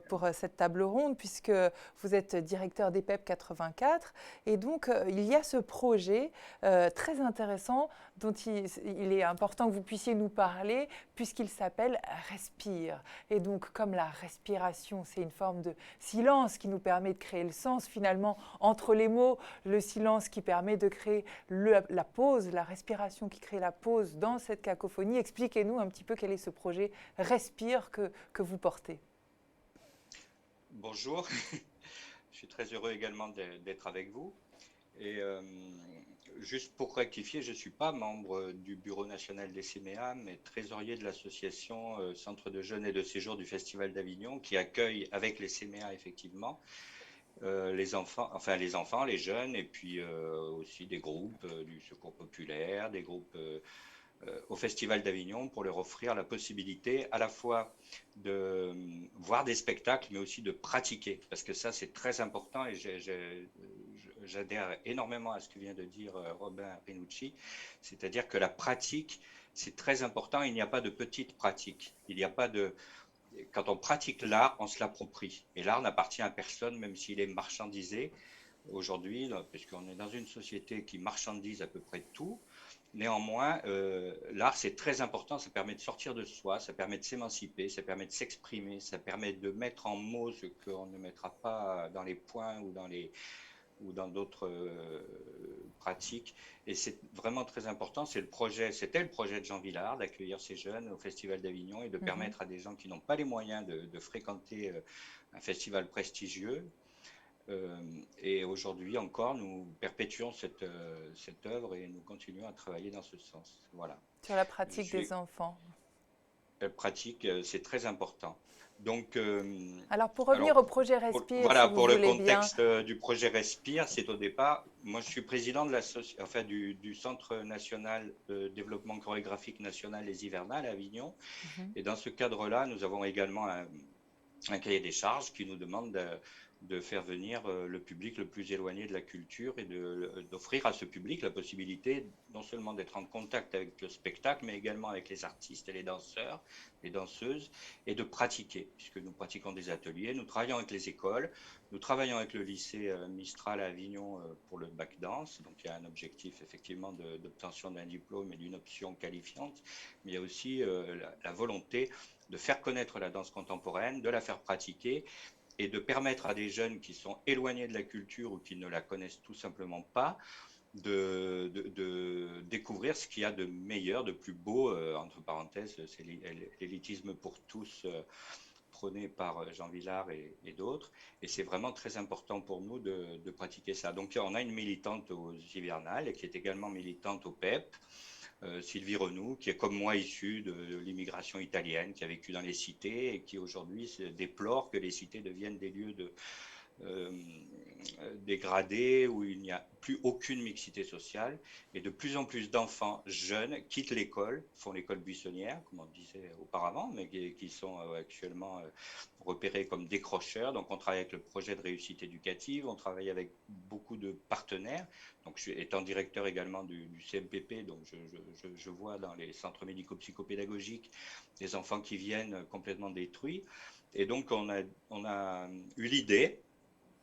pour cette table ronde, puisque vous êtes directeur des PEP 84. Et donc, il y a ce projet très intéressant dont il est important que vous puissiez nous parler, puisqu'il s'appelle Respire. Et donc, comme la respiration, c'est une forme de silence qui nous permet de créer le sens, finalement, entre les mots, le silence qui permet de créer la pause, la respiration qui crée la pause dans cette cacophonie. Expliquez-nous un petit peu quel est ce projet Respire que vous portez.
Bonjour, je suis très heureux également d'être avec vous. Et juste pour rectifier, je ne suis pas membre du Bureau national des CMA, mais trésorier de l'association Centre de jeunes et de séjour du Festival d'Avignon, qui accueille avec les CMA effectivement les enfants, les jeunes, et puis aussi des groupes du Secours populaire, des groupes au Festival d'Avignon pour leur offrir la possibilité à la fois de voir des spectacles, mais aussi de pratiquer, parce que ça c'est très important et j'adhère énormément à ce que vient de dire Robin Rinucci, c'est-à-dire que la pratique c'est très important, il n'y a pas de petite pratique, il n'y a pas de... Quand on pratique l'art, on se l'approprie. Et l'art n'appartient à personne, même s'il est marchandisé aujourd'hui, puisqu'on est dans une société qui marchandise à peu près tout. Néanmoins, l'art, c'est très important, ça permet de sortir de soi, ça permet de s'émanciper, ça permet de s'exprimer, ça permet de mettre en mots ce qu'on ne mettra pas dans les points ou dans d'autres pratiques. Et c'est vraiment très important. C'était le projet de Jean Vilar d'accueillir ces jeunes au Festival d'Avignon et de permettre à des gens qui n'ont pas les moyens de fréquenter un festival prestigieux. Et aujourd'hui encore, nous perpétuons cette œuvre et nous continuons à travailler dans ce sens. Voilà.
Sur la pratique des enfants.
La pratique, c'est très important. Donc,
alors pour revenir au projet Respire, si vous
pour le
voulez bien.
contexte du projet Respire, c'est au départ, moi je suis président de du Centre national de développement chorégraphique national Les Hivernales à Avignon. Et dans ce cadre-là, nous avons également un cahier des charges qui nous demande de faire venir le public le plus éloigné de la culture et d'offrir à ce public la possibilité non seulement d'être en contact avec le spectacle, mais également avec les artistes et les danseurs, les danseuses, et de pratiquer, puisque nous pratiquons des ateliers, nous travaillons avec les écoles, nous travaillons avec le lycée Mistral à Avignon pour le bac danse, donc il y a un objectif effectivement d'obtention d'un diplôme et d'une option qualifiante, mais il y a aussi la volonté de faire connaître la danse contemporaine, de la faire pratiquer et de permettre à des jeunes qui sont éloignés de la culture ou qui ne la connaissent tout simplement pas de découvrir ce qu'il y a de meilleur, de plus beau, entre parenthèses, c'est l'élitisme pour tous prôné par Jean Vilar et d'autres. Et c'est vraiment très important pour nous de pratiquer ça. Donc on a une militante aux Hivernales et qui est également militante au PEP, Sylvie Renoux, qui est comme moi issue de l'immigration italienne, qui a vécu dans les cités et qui aujourd'hui déplore que les cités deviennent des lieux euh, dégradés où il n'y a plus aucune mixité sociale. Et de plus en plus d'enfants jeunes quittent l'école, font l'école buissonnière, comme on disait auparavant, mais qui sont actuellement repérés comme décrocheurs. Donc on travaille avec le projet de réussite éducative, on travaille avec beaucoup de partenaires. Donc étant directeur également du CMPP, donc je vois dans les centres médico-psychopédagogiques des enfants qui viennent complètement détruits. Et donc, on a eu l'idée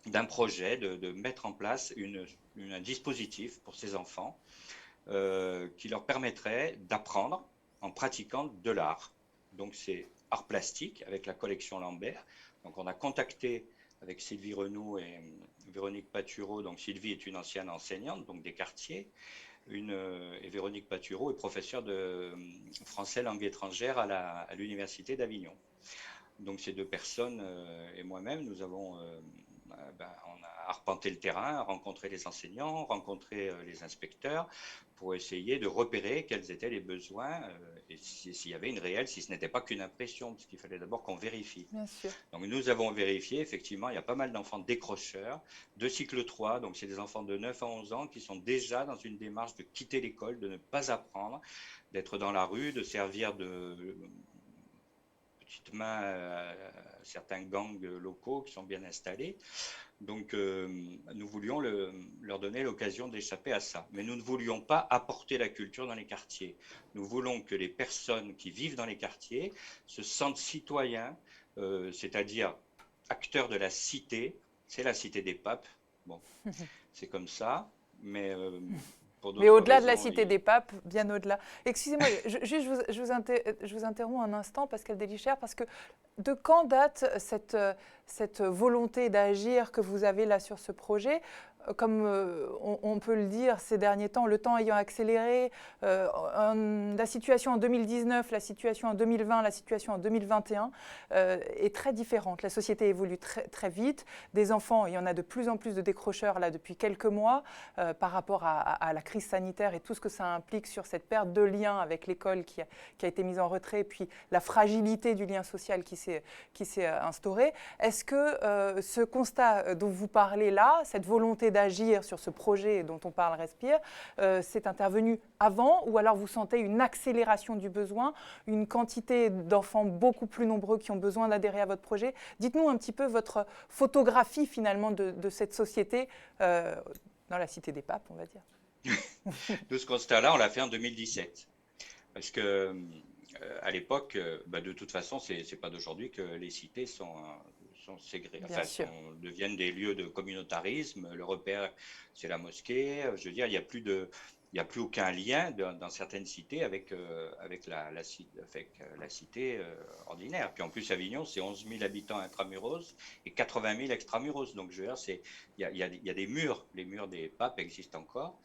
d'un projet de mettre en place un dispositif pour ces enfants qui leur permettrait d'apprendre en pratiquant de l'art. Donc, c'est art plastique avec la collection Lambert. Donc, on a contacté avec Sylvie Renou et Véronique Patureau. Donc, Sylvie est une ancienne enseignante, donc des quartiers. Et Véronique Patureau est professeure de français langue étrangère à l'université d'Avignon. Donc ces deux personnes et moi-même, nous avons on a arpenté le terrain, rencontré les enseignants, rencontré les inspecteurs pour essayer de repérer quels étaient les besoins et s'il y avait une réelle, si ce n'était pas qu'une impression, parce qu'il fallait d'abord qu'on vérifie.
Bien sûr.
Donc nous avons vérifié, effectivement, il y a pas mal d'enfants décrocheurs de cycle 3, donc c'est des enfants de 9 à 11 ans qui sont déjà dans une démarche de quitter l'école, de ne pas apprendre, d'être dans la rue, de servir de petites mains à certains gangs locaux qui sont bien installés. Donc nous voulions leur donner l'occasion d'échapper à ça. Mais nous ne voulions pas apporter la culture dans les quartiers. Nous voulons que les personnes qui vivent dans les quartiers se sentent citoyens, c'est-à-dire acteurs de la cité. C'est la cité des papes. Bon, c'est comme ça. Mais pour
Mais
d'autres
au-delà de la
raisons,
cité des papes, bien au-delà. Excusez-moi, juste je vous interromps un instant, Pascal Délichère, parce que de quand date cette volonté d'agir que vous avez là sur ce projet? Comme on peut le dire ces derniers temps, le temps ayant accéléré, la situation en 2019, la situation en 2020, la situation en 2021 est très différente. La société évolue très, très vite. Des enfants, il y en a de plus en plus de décrocheurs là depuis quelques mois par rapport à la crise sanitaire et tout ce que ça implique sur cette perte de lien avec l'école qui a été mise en retrait, puis la fragilité du lien social qui s'est instaurée. Est-ce que ce constat dont vous parlez là, cette volonté d'agir sur ce projet dont on parle Respire, c'est intervenu avant ou alors vous sentez une accélération du besoin, une quantité d'enfants beaucoup plus nombreux qui ont besoin d'adhérer à votre projet? Dites-nous un petit peu votre photographie finalement de cette société dans la cité des papes, on va dire.
de ce constat-là, on l'a fait en 2017. Parce que à l'époque, de toute façon, c'est pas d'aujourd'hui que les cités sont ségrégées, enfin, deviennent des lieux de communautarisme. Le repère, c'est la mosquée. Je veux dire, il n'y a plus aucun lien dans certaines cités avec la cité ordinaire. Puis en plus, Avignon, c'est 11 000 habitants intramuros et 80 000 extramuros. Donc je veux dire, il y a des murs. Les murs des papes existent encore.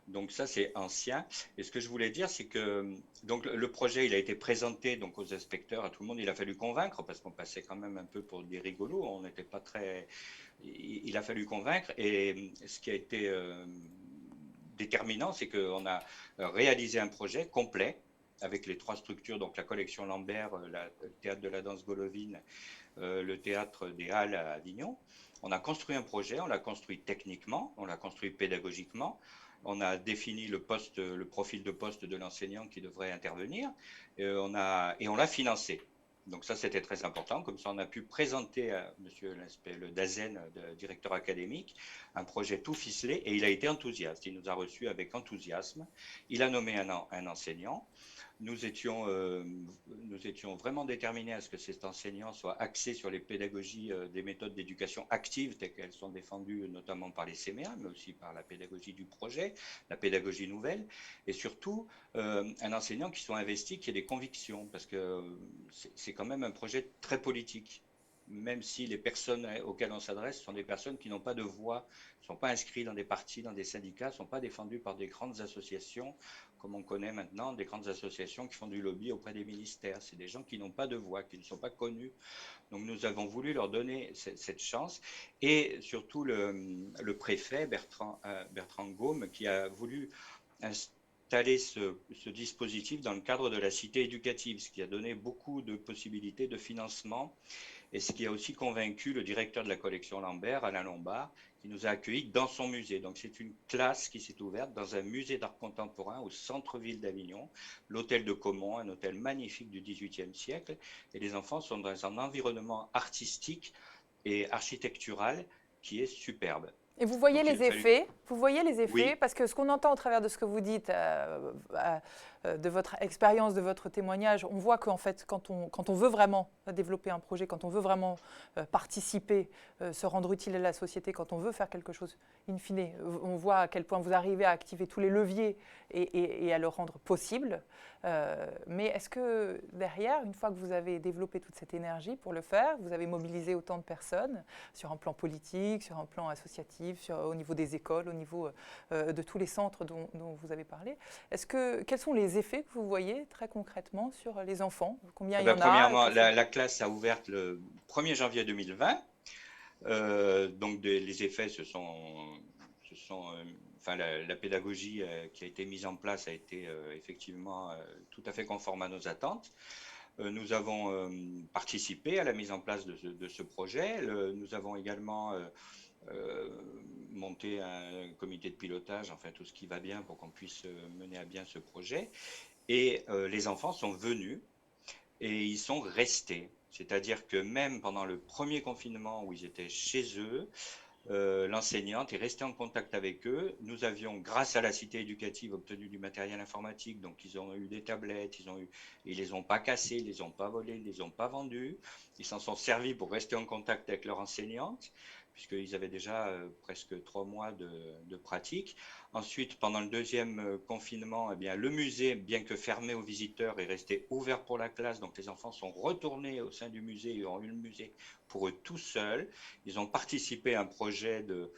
Donc ça, c'est ancien. Et ce que je voulais dire, c'est que donc le projet, il a été présenté donc aux inspecteurs, à tout le monde. Il a fallu convaincre parce qu'on passait quand même un peu pour des rigolos. On n'était pas très. Il a fallu convaincre. Et ce qui a été déterminant, c'est qu'on a réalisé un projet complet avec les trois structures, donc la collection Lambert, le théâtre de la danse Golovine, le théâtre des Halles à Avignon. On a construit un projet, on l'a construit techniquement, on l'a construit pédagogiquement. On a défini le profil de poste de l'enseignant qui devrait intervenir et on l'a financé. Donc ça, c'était très important. Comme ça, on a pu présenter à monsieur le Dazen, le directeur académique, un projet tout ficelé et il a été enthousiaste. Il nous a reçus avec enthousiasme. Il a nommé un enseignant. Nous étions vraiment déterminés à ce que cet enseignant soit axé sur les pédagogies des méthodes d'éducation active telles qu'elles sont défendues notamment par les CMA, mais aussi par la pédagogie du projet, la pédagogie nouvelle, et surtout un enseignant qui soit investi, qui ait des convictions, parce que c'est quand même un projet très politique. Même si les personnes auxquelles on s'adresse sont des personnes qui n'ont pas de voix, ne sont pas inscrites dans des partis, dans des syndicats, ne sont pas défendues par des grandes associations, comme on connaît maintenant, des grandes associations qui font du lobby auprès des ministères. C'est des gens qui n'ont pas de voix, qui ne sont pas connus. Donc nous avons voulu leur donner cette chance. Et surtout le préfet, Bertrand Gaume, qui a voulu installer ce dispositif dans le cadre de la cité éducative, ce qui a donné beaucoup de possibilités de financement. Et ce qui a aussi convaincu le directeur de la collection Lambert, Alain Lombard, qui nous a accueillis dans son musée. Donc c'est une classe qui s'est ouverte dans un musée d'art contemporain au centre-ville d'Avignon, l'hôtel de Caumont, un hôtel magnifique du XVIIIe siècle. Et les enfants sont dans un environnement artistique et architectural qui est superbe.
Et vous voyez
Donc il
les
a fallu...
effets, vous voyez les effets,
Oui,
parce que ce qu'on entend au travers de ce que vous dites, de votre expérience, de votre témoignage, on voit qu'en fait, quand on veut vraiment développer un projet, quand on veut vraiment participer, se rendre utile à la société, quand on veut faire quelque chose, in fine, on voit à quel point vous arrivez à activer tous les leviers et à le rendre possible. Mais est-ce que derrière, une fois que vous avez développé toute cette énergie pour le faire, vous avez mobilisé autant de personnes sur un plan politique, sur un plan associatif, au niveau des écoles, au niveau de tous les centres dont vous avez parlé, quels sont les effets que vous voyez très concrètement sur les enfants? Combien
eh
il y
ben,
en a?
premièrement, la classe a ouvert le 1er janvier 2020. Donc les effets, enfin la pédagogie qui a été mise en place a été effectivement tout à fait conforme à nos attentes. Nous avons participé à la mise en place de ce projet. Nous avons également euh, monté un comité de pilotage, enfin tout ce qui va bien pour qu'on puisse mener à bien ce projet. Et les enfants sont venus et ils sont restés. C'est-à-dire que même pendant le premier confinement où ils étaient chez eux, l'enseignante est restée en contact avec eux. Nous avions, grâce à la cité éducative, obtenu du matériel informatique. Donc, ils ont eu des tablettes, ils les ont pas cassés, ils les ont pas volés, ils les ont pas vendus. Ils s'en sont servis pour rester en contact avec leur enseignante, puisqu'ils avaient déjà presque 3 mois de pratique. Ensuite, pendant le deuxième confinement, eh bien, le musée, bien que fermé aux visiteurs, est resté ouvert pour la classe. Donc, les enfants sont retournés au sein du musée, ils ont eu le musée pour eux tout seuls. Ils ont participé à un projet de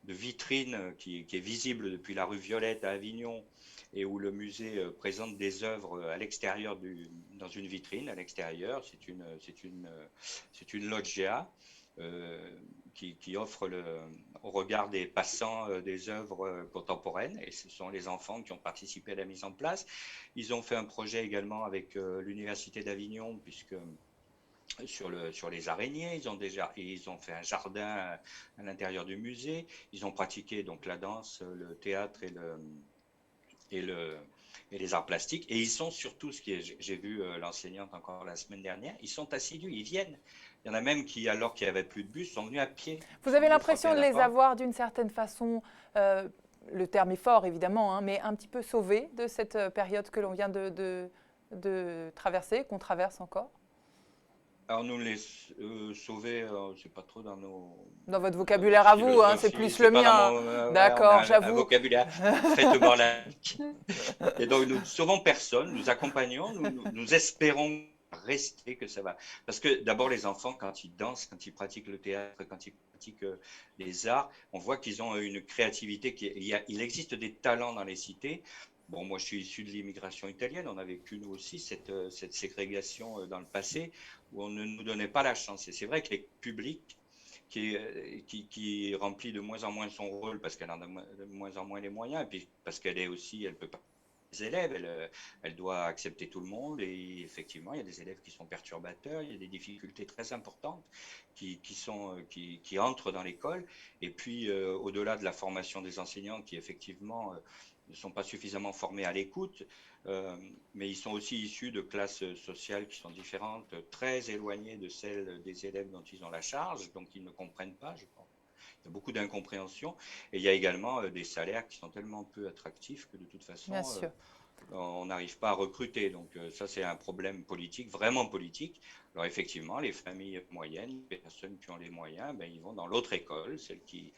vitrine qui est visible depuis la rue Violette à Avignon et où le musée présente des œuvres à l'extérieur, dans une vitrine à l'extérieur. C'est une loggia qui offre au regard des passants des œuvres contemporaines, et ce sont les enfants qui ont participé à la mise en place. Ils ont fait un projet également avec l'Université d'Avignon, puisque sur les araignées, ils ont fait un jardin à l'intérieur du musée. Ils ont pratiqué donc la danse, le théâtre et le et les arts plastiques. Et ils sont surtout, j'ai vu l'enseignante encore la semaine dernière, ils sont assidus, ils viennent. Il y en a même qui, alors qu'il n'y avait plus de bus, sont venus à pied. Ils
Vous
sont
avez
venus frapper
l'impression
à
de
la
les
porte.
avoir d'une certaine façon, le terme est fort évidemment, hein, mais un petit peu sauvés de cette période que l'on vient de traverser, qu'on traverse encore?
Alors nous les sauver, c'est pas trop
Dans votre
dans notre
vocabulaire à vous, hein, c'est
philosophie,
plus
c'est
le
pas dans
mien.
mon, ouais, on
D'accord,
a un
j'avoue.
vocabulaire traitement laïque. Et donc, nous ne sauvons personne, nous accompagnons, nous espérons rester que ça va. Parce que d'abord, les enfants, quand ils dansent, quand ils pratiquent le théâtre, quand ils pratiquent les arts, on voit qu'ils ont une créativité. Il existe des talents dans les cités. Bon, moi, je suis issu de l'immigration italienne. On a vécu, nous aussi, cette ségrégation dans le passé, où on ne nous donnait pas la chance. Et c'est vrai que les publics qui remplit de moins en moins son rôle parce qu'elle en a de moins en moins les moyens, et puis parce qu'elle est aussi, elle peut pas les élèves, elle doit accepter tout le monde, et effectivement, il y a des élèves qui sont perturbateurs, il y a des difficultés très importantes qui entrent dans l'école, et puis au-delà de la formation des enseignants qui effectivement ne sont pas suffisamment formés à l'écoute, euh, mais ils sont aussi issus de classes sociales qui sont différentes, très éloignées de celles des élèves dont ils ont la charge, donc ils ne comprennent pas, je pense. Il y a beaucoup d'incompréhension, et il y a également des salaires qui sont tellement peu attractifs que de toute
Bien
façon,
sûr.
on n'arrive pas à recruter. Donc ça, c'est un problème politique, vraiment politique. Alors effectivement, les familles moyennes, les personnes qui ont les moyens, ben, ils vont dans l'autre école, celle qui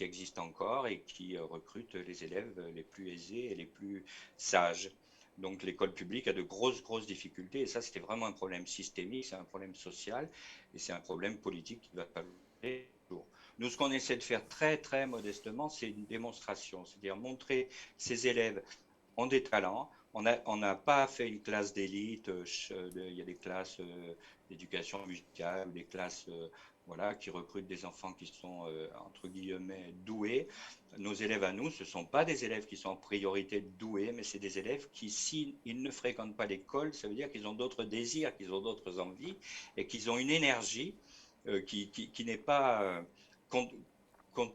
existe encore et qui recrute les élèves les plus aisés et les plus sages. Donc l'école publique a de grosses, grosses difficultés, et ça, c'était vraiment un problème systémique, c'est un problème social, et c'est un problème politique qui va pas toujours. Nous, ce qu'on essaie de faire très, très modestement, c'est une démonstration, c'est-à-dire montrer ces élèves ont des talents. On n'a pas fait une classe d'élite. Il y a des classes d'éducation musicale, des classes voilà, qui recrutent des enfants qui sont, entre guillemets, doués. Nos élèves à nous, ce ne sont pas des élèves qui sont en priorité doués, mais c'est des élèves qui, s'ils ne fréquentent pas l'école, ça veut dire qu'ils ont d'autres désirs, qu'ils ont d'autres envies, et qu'ils ont une énergie qui n'est pas con- con-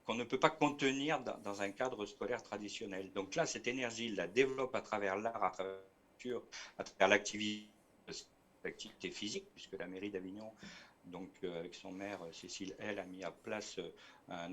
qu'on ne peut pas contenir dans un cadre scolaire traditionnel. Donc là, cette énergie, il la développe à travers l'art, à travers la culture, à travers l'activité physique, puisque la mairie d'Avignon Donc, avec son maire, Cécile L, a mis à place un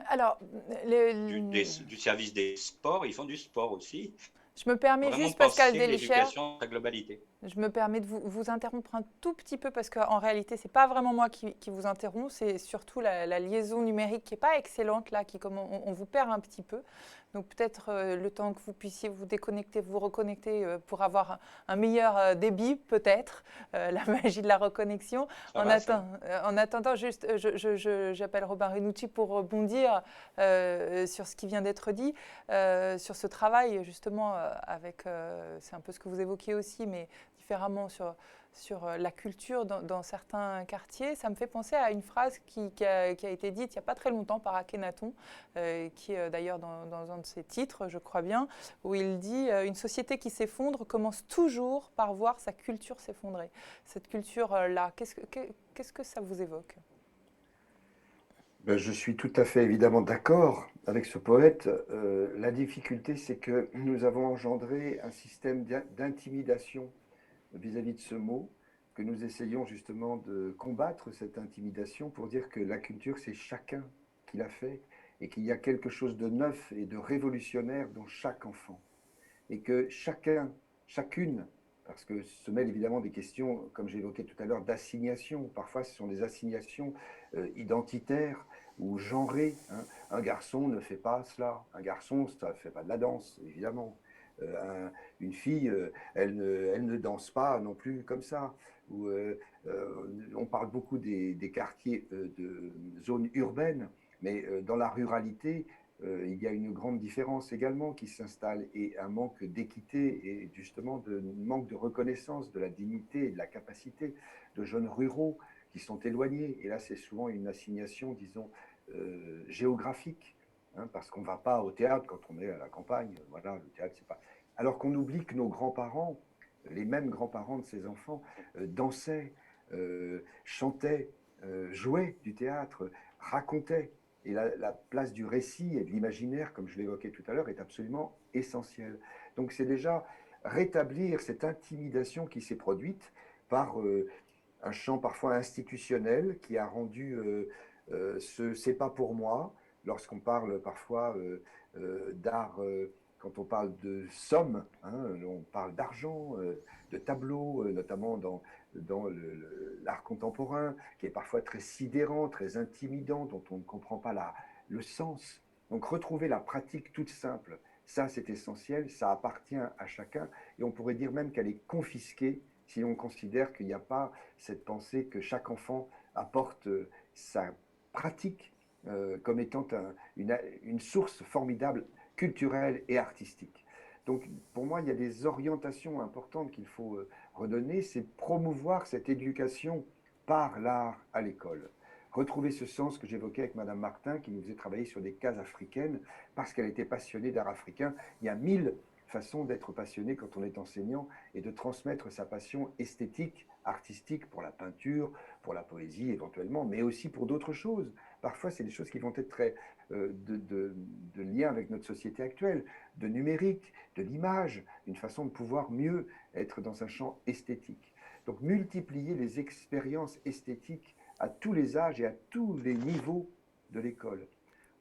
Alors,
du service des sports. Ils font du sport aussi.
je me permets
Vraiment
juste, Pascal
penser
Délichère,
l'éducation dans sa globalité.
je me permets de vous interrompre un tout petit peu parce qu'en réalité, ce n'est pas vraiment moi qui vous interromps, c'est surtout la liaison numérique qui n'est pas excellente là, comme on vous perd un petit peu. Donc peut-être le temps que vous puissiez vous déconnecter, vous reconnecter pour avoir un meilleur débit, peut-être, la magie de la reconnexion. En attendant, juste, j'appelle Robin Renucci pour rebondir sur ce qui vient d'être dit, sur ce travail justement avec, c'est un peu ce que vous évoquiez aussi, mais différemment sur la culture dans certains quartiers. Ça me fait penser à une phrase qui a été dite il n'y a pas très longtemps par Akhenaton, qui est d'ailleurs dans un de ses titres, je crois bien, où il dit « Une société qui s'effondre commence toujours par voir sa culture s'effondrer ». Cette culture-là, qu'est-ce que ça vous évoque ?
Ben, je suis tout à fait évidemment d'accord avec ce poète. La difficulté, c'est que nous avons engendré un système d'intimidation vis-à-vis de ce mot, que nous essayons justement de combattre cette intimidation pour dire que la culture, c'est chacun qui l'a fait et qu'il y a quelque chose de neuf et de révolutionnaire dans chaque enfant. Et que chacun, chacune, parce que se mêlent évidemment des questions, comme j'évoquais tout à l'heure, d'assignation. Parfois, ce sont des assignations identitaires ou genrées. Hein. Un garçon ne fait pas cela. Un garçon, ça ne fait pas de la danse, évidemment. Une fille, elle ne danse pas non plus comme ça. Ou, on parle beaucoup des quartiers de zones urbaines, mais dans la ruralité, il y a une grande différence également qui s'installe et un manque d'équité et justement de manque de reconnaissance de la dignité et de la capacité de jeunes ruraux qui sont éloignés. Et là, c'est souvent une assignation, disons, géographique. Hein, parce qu'on ne va pas au théâtre quand on est à la campagne. Voilà, le théâtre, c'est pas. Alors qu'on oublie que nos grands-parents, les mêmes grands-parents de ces enfants, dansaient, chantaient, jouaient du théâtre, racontaient. Et la place du récit et de l'imaginaire, comme je l'évoquais tout à l'heure, est absolument essentielle. Donc c'est déjà rétablir cette intimidation qui s'est produite par un champ parfois institutionnel qui a rendu c'est pas pour moi, lorsqu'on parle parfois d'art, quand on parle de somme, hein, on parle d'argent, de tableaux, notamment dans l'art contemporain, qui est parfois très sidérant, très intimidant, dont on ne comprend pas le sens. Donc retrouver la pratique toute simple, ça c'est essentiel, ça appartient à chacun, et on pourrait dire même qu'elle est confisquée si on considère qu'il n'y a pas cette pensée que chaque enfant apporte sa pratique comme étant une source formidable culturelle et artistique. Donc pour moi, il y a des orientations importantes qu'il faut redonner, c'est promouvoir cette éducation par l'art à l'école. Retrouver ce sens que j'évoquais avec Madame Martin, qui nous faisait travailler sur des cases africaines, parce qu'elle était passionnée d'art africain. Il y a 1000 façon d'être passionné quand on est enseignant et de transmettre sa passion esthétique, artistique pour la peinture, pour la poésie éventuellement, mais aussi pour d'autres choses. Parfois, c'est des choses qui vont être très de lien avec notre société actuelle, de numérique, de l'image, une façon de pouvoir mieux être dans un champ esthétique. Donc, multiplier les expériences esthétiques à tous les âges et à tous les niveaux de l'école.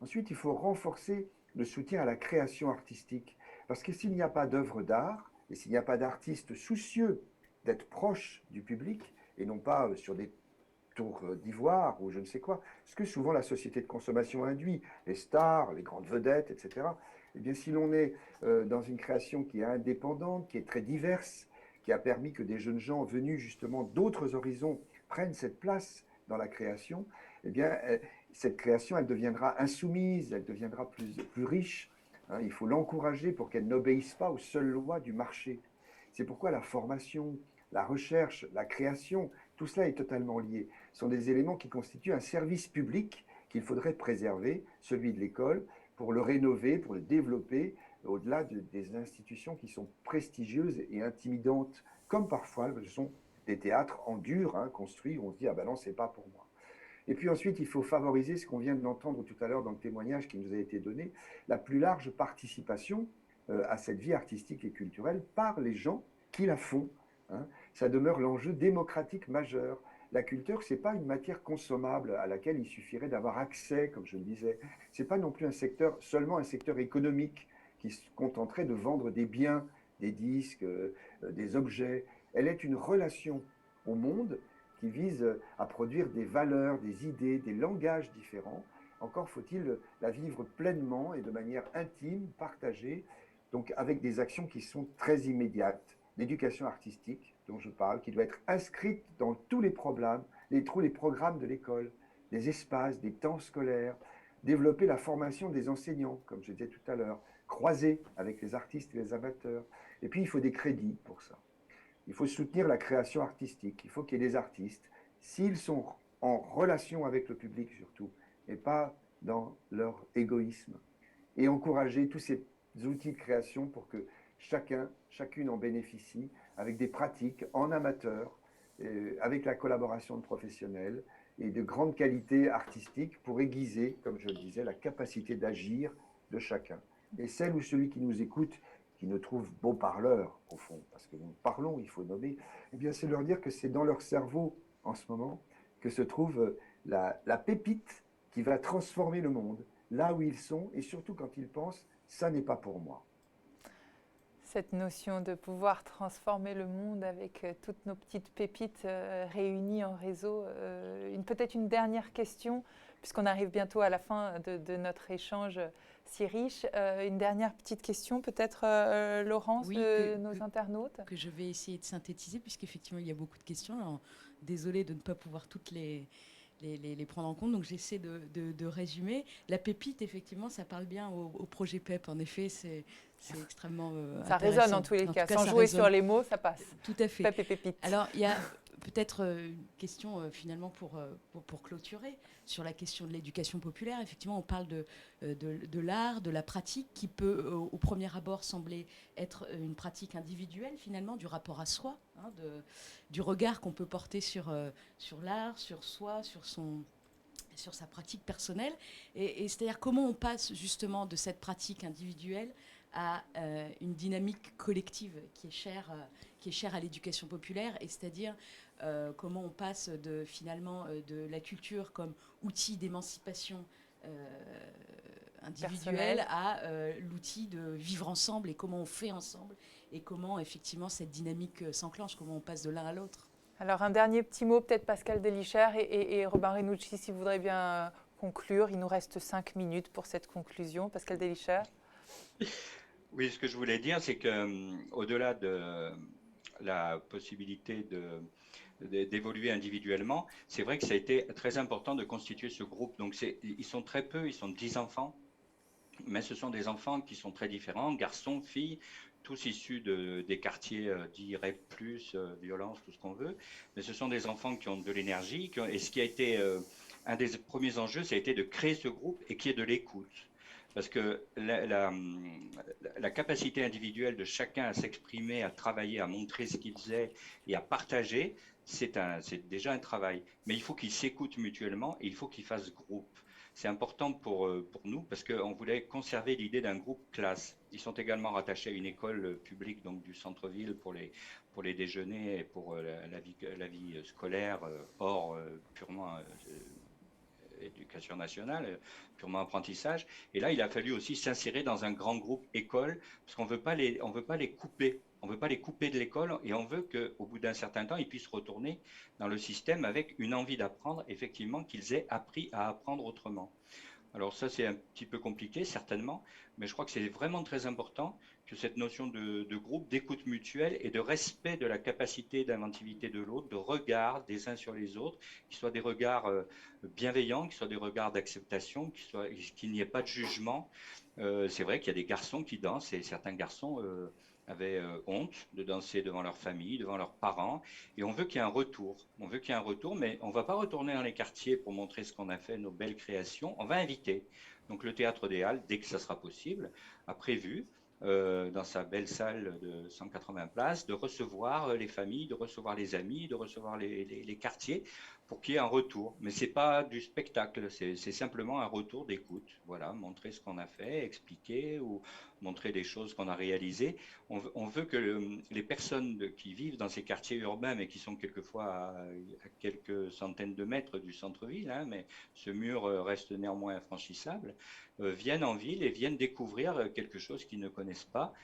Ensuite, il faut renforcer le soutien à la création artistique. Parce que s'il n'y a pas d'œuvre d'art, et s'il n'y a pas d'artistes soucieux d'être proches du public, et non pas sur des tours d'ivoire ou je ne sais quoi, ce que souvent la société de consommation induit, les stars, les grandes vedettes, etc., eh bien si l'on est dans une création qui est indépendante, qui est très diverse, qui a permis que des jeunes gens venus justement d'autres horizons prennent cette place dans la création, eh bien cette création, elle deviendra insoumise, elle deviendra plus riche. Hein, il faut l'encourager pour qu'elle n'obéisse pas aux seules lois du marché. C'est pourquoi la formation, la recherche, la création, tout cela est totalement lié. Ce sont des éléments qui constituent un service public qu'il faudrait préserver, celui de l'école, pour le rénover, pour le développer, au-delà des institutions qui sont prestigieuses et intimidantes, comme parfois ce sont des théâtres en dur, hein, construits, où on se dit « ah ben non, c'est pas pour moi ». Et puis ensuite, il faut favoriser ce qu'on vient d'entendre tout à l'heure dans le témoignage qui nous a été donné, la plus large participation à cette vie artistique et culturelle par les gens qui la font. Hein. Ça demeure l'enjeu démocratique majeur. la culture, ce n'est pas une matière consommable à laquelle il suffirait d'avoir accès, comme je le disais. Ce n'est pas non plus seulement un secteur économique qui se contenterait de vendre des biens, des disques, des objets. Elle est une relation au monde qui vise à produire des valeurs, des idées, des langages différents. Encore faut-il la vivre pleinement et de manière intime, partagée, donc avec des actions qui sont très immédiates. L'éducation artistique, dont je parle, qui doit être inscrite dans tous les programmes, tous les programmes de l'école, des espaces, des temps scolaires, développer la formation des enseignants, comme je disais tout à l'heure, croiser avec les artistes et les amateurs. Et puis, il faut des crédits pour ça. Il faut soutenir la création artistique. Il faut qu'il y ait des artistes, s'ils sont en relation avec le public surtout, et pas dans leur égoïsme. Et encourager tous ces outils de création pour que chacune en bénéficie avec des pratiques en amateur, avec la collaboration de professionnels et de grande qualité artistique pour aiguiser, comme je le disais, la capacité d'agir de chacun. Et celle ou celui qui nous écoute, qui nous trouve beaux parleurs, au fond, parce que nous parlons, il faut nommer, eh bien c'est leur dire que c'est dans leur cerveau, en ce moment, que se trouve la pépite qui va transformer le monde, là où ils sont, et surtout quand ils pensent, ça n'est pas pour moi.
Cette notion de pouvoir transformer le monde avec toutes nos petites pépites réunies en réseau. Peut-être une dernière question, puisqu'on arrive bientôt à la fin de notre échange si riche. Une dernière petite question, peut-être, Laurence,
Oui,
de nos internautes.
Que je vais essayer de synthétiser, puisqu'effectivement, il y a beaucoup de questions. Alors, désolée de ne pas pouvoir toutes les prendre en compte, donc j'essaie de résumer. La pépite, effectivement, ça parle bien au projet PEP. En effet, c'est extrêmement
ça
intéressant.
résonne en tous les cas. Sans jouer sur les mots, ça passe.
Tout à fait.
PEP et pépite.
Alors, il y a peut-être une question finalement pour clôturer sur la question de l'éducation populaire. Effectivement, on parle de l'art, de la pratique qui peut au premier abord sembler être une pratique individuelle finalement, du rapport à soi, hein, du regard qu'on peut porter sur l'art, sur soi, sur sa pratique personnelle. Et c'est-à-dire comment on passe justement de cette pratique individuelle à une dynamique collective qui est chère à l'éducation populaire, et c'est-à-dire comment on passe finalement de la culture comme outil d'émancipation individuelle à l'outil de vivre ensemble, et comment on fait ensemble, et comment effectivement cette dynamique s'enclenche, comment on passe de l'un à l'autre.
Alors un dernier petit mot, peut-être Pascal Délichère et Robin Renucci, si vous voudrez bien conclure. Il nous reste 5 minutes pour cette conclusion. Pascal Délichère.
Oui, ce que je voulais dire, c'est que au-delà de la possibilité d'évoluer individuellement, c'est vrai que ça a été très important de constituer ce groupe. Donc ils sont très peu, ils sont 10 enfants, mais ce sont des enfants qui sont très différents, garçons, filles, tous issus des quartiers dits REP+, violence, tout ce qu'on veut. Mais ce sont des enfants qui ont de l'énergie, et ce qui a été un des premiers enjeux, ça a été de créer ce groupe et qui est de l'écoute. Parce que la capacité individuelle de chacun à s'exprimer, à travailler, à montrer ce qu'il faisait et à partager, c'est déjà un travail. Mais il faut qu'ils s'écoutent mutuellement et il faut qu'ils fassent groupe. C'est important pour nous parce qu'on voulait conserver l'idée d'un groupe classe. Ils sont également rattachés à une école publique donc du centre-ville pour les déjeuners et pour la vie scolaire hors purement éducation nationale, purement apprentissage. Et là, il a fallu aussi s'insérer dans un grand groupe école, parce qu'on veut pas les couper. On ne veut pas les couper de l'école, et on veut qu'au bout d'un certain temps, ils puissent retourner dans le système avec une envie d'apprendre, effectivement, qu'ils aient appris à apprendre autrement. Alors ça, c'est un petit peu compliqué, certainement, mais je crois que c'est vraiment très important que cette notion de groupe, d'écoute mutuelle et de respect de la capacité d'inventivité de l'autre, de regard des uns sur les autres, qui soient des regards bienveillants, qui soient des regards d'acceptation, qu'il n'y ait pas de jugement. C'est vrai qu'il y a des garçons qui dansent, et certains garçons avaient honte de danser devant leur famille, devant leurs parents, et on veut qu'il y ait un retour. On veut qu'il y ait un retour, mais on ne va pas retourner dans les quartiers pour montrer ce qu'on a fait, nos belles créations. On va inviter. Donc le Théâtre des Halles, dès que ça sera possible, a prévu, dans sa belle salle de 180 places, de recevoir les familles, de recevoir les amis, de recevoir les quartiers, pour qu'il y ait un retour. Mais c'est pas du spectacle, c'est simplement un retour d'écoute. Voilà, montrer ce qu'on a fait, expliquer ou montrer des choses qu'on a réalisées. On veut que les personnes qui vivent dans ces quartiers urbains, mais qui sont quelquefois à quelques centaines de mètres du centre-ville, hein, mais ce mur reste néanmoins infranchissable, viennent en ville et viennent découvrir quelque chose qu'ils ne connaissent pas.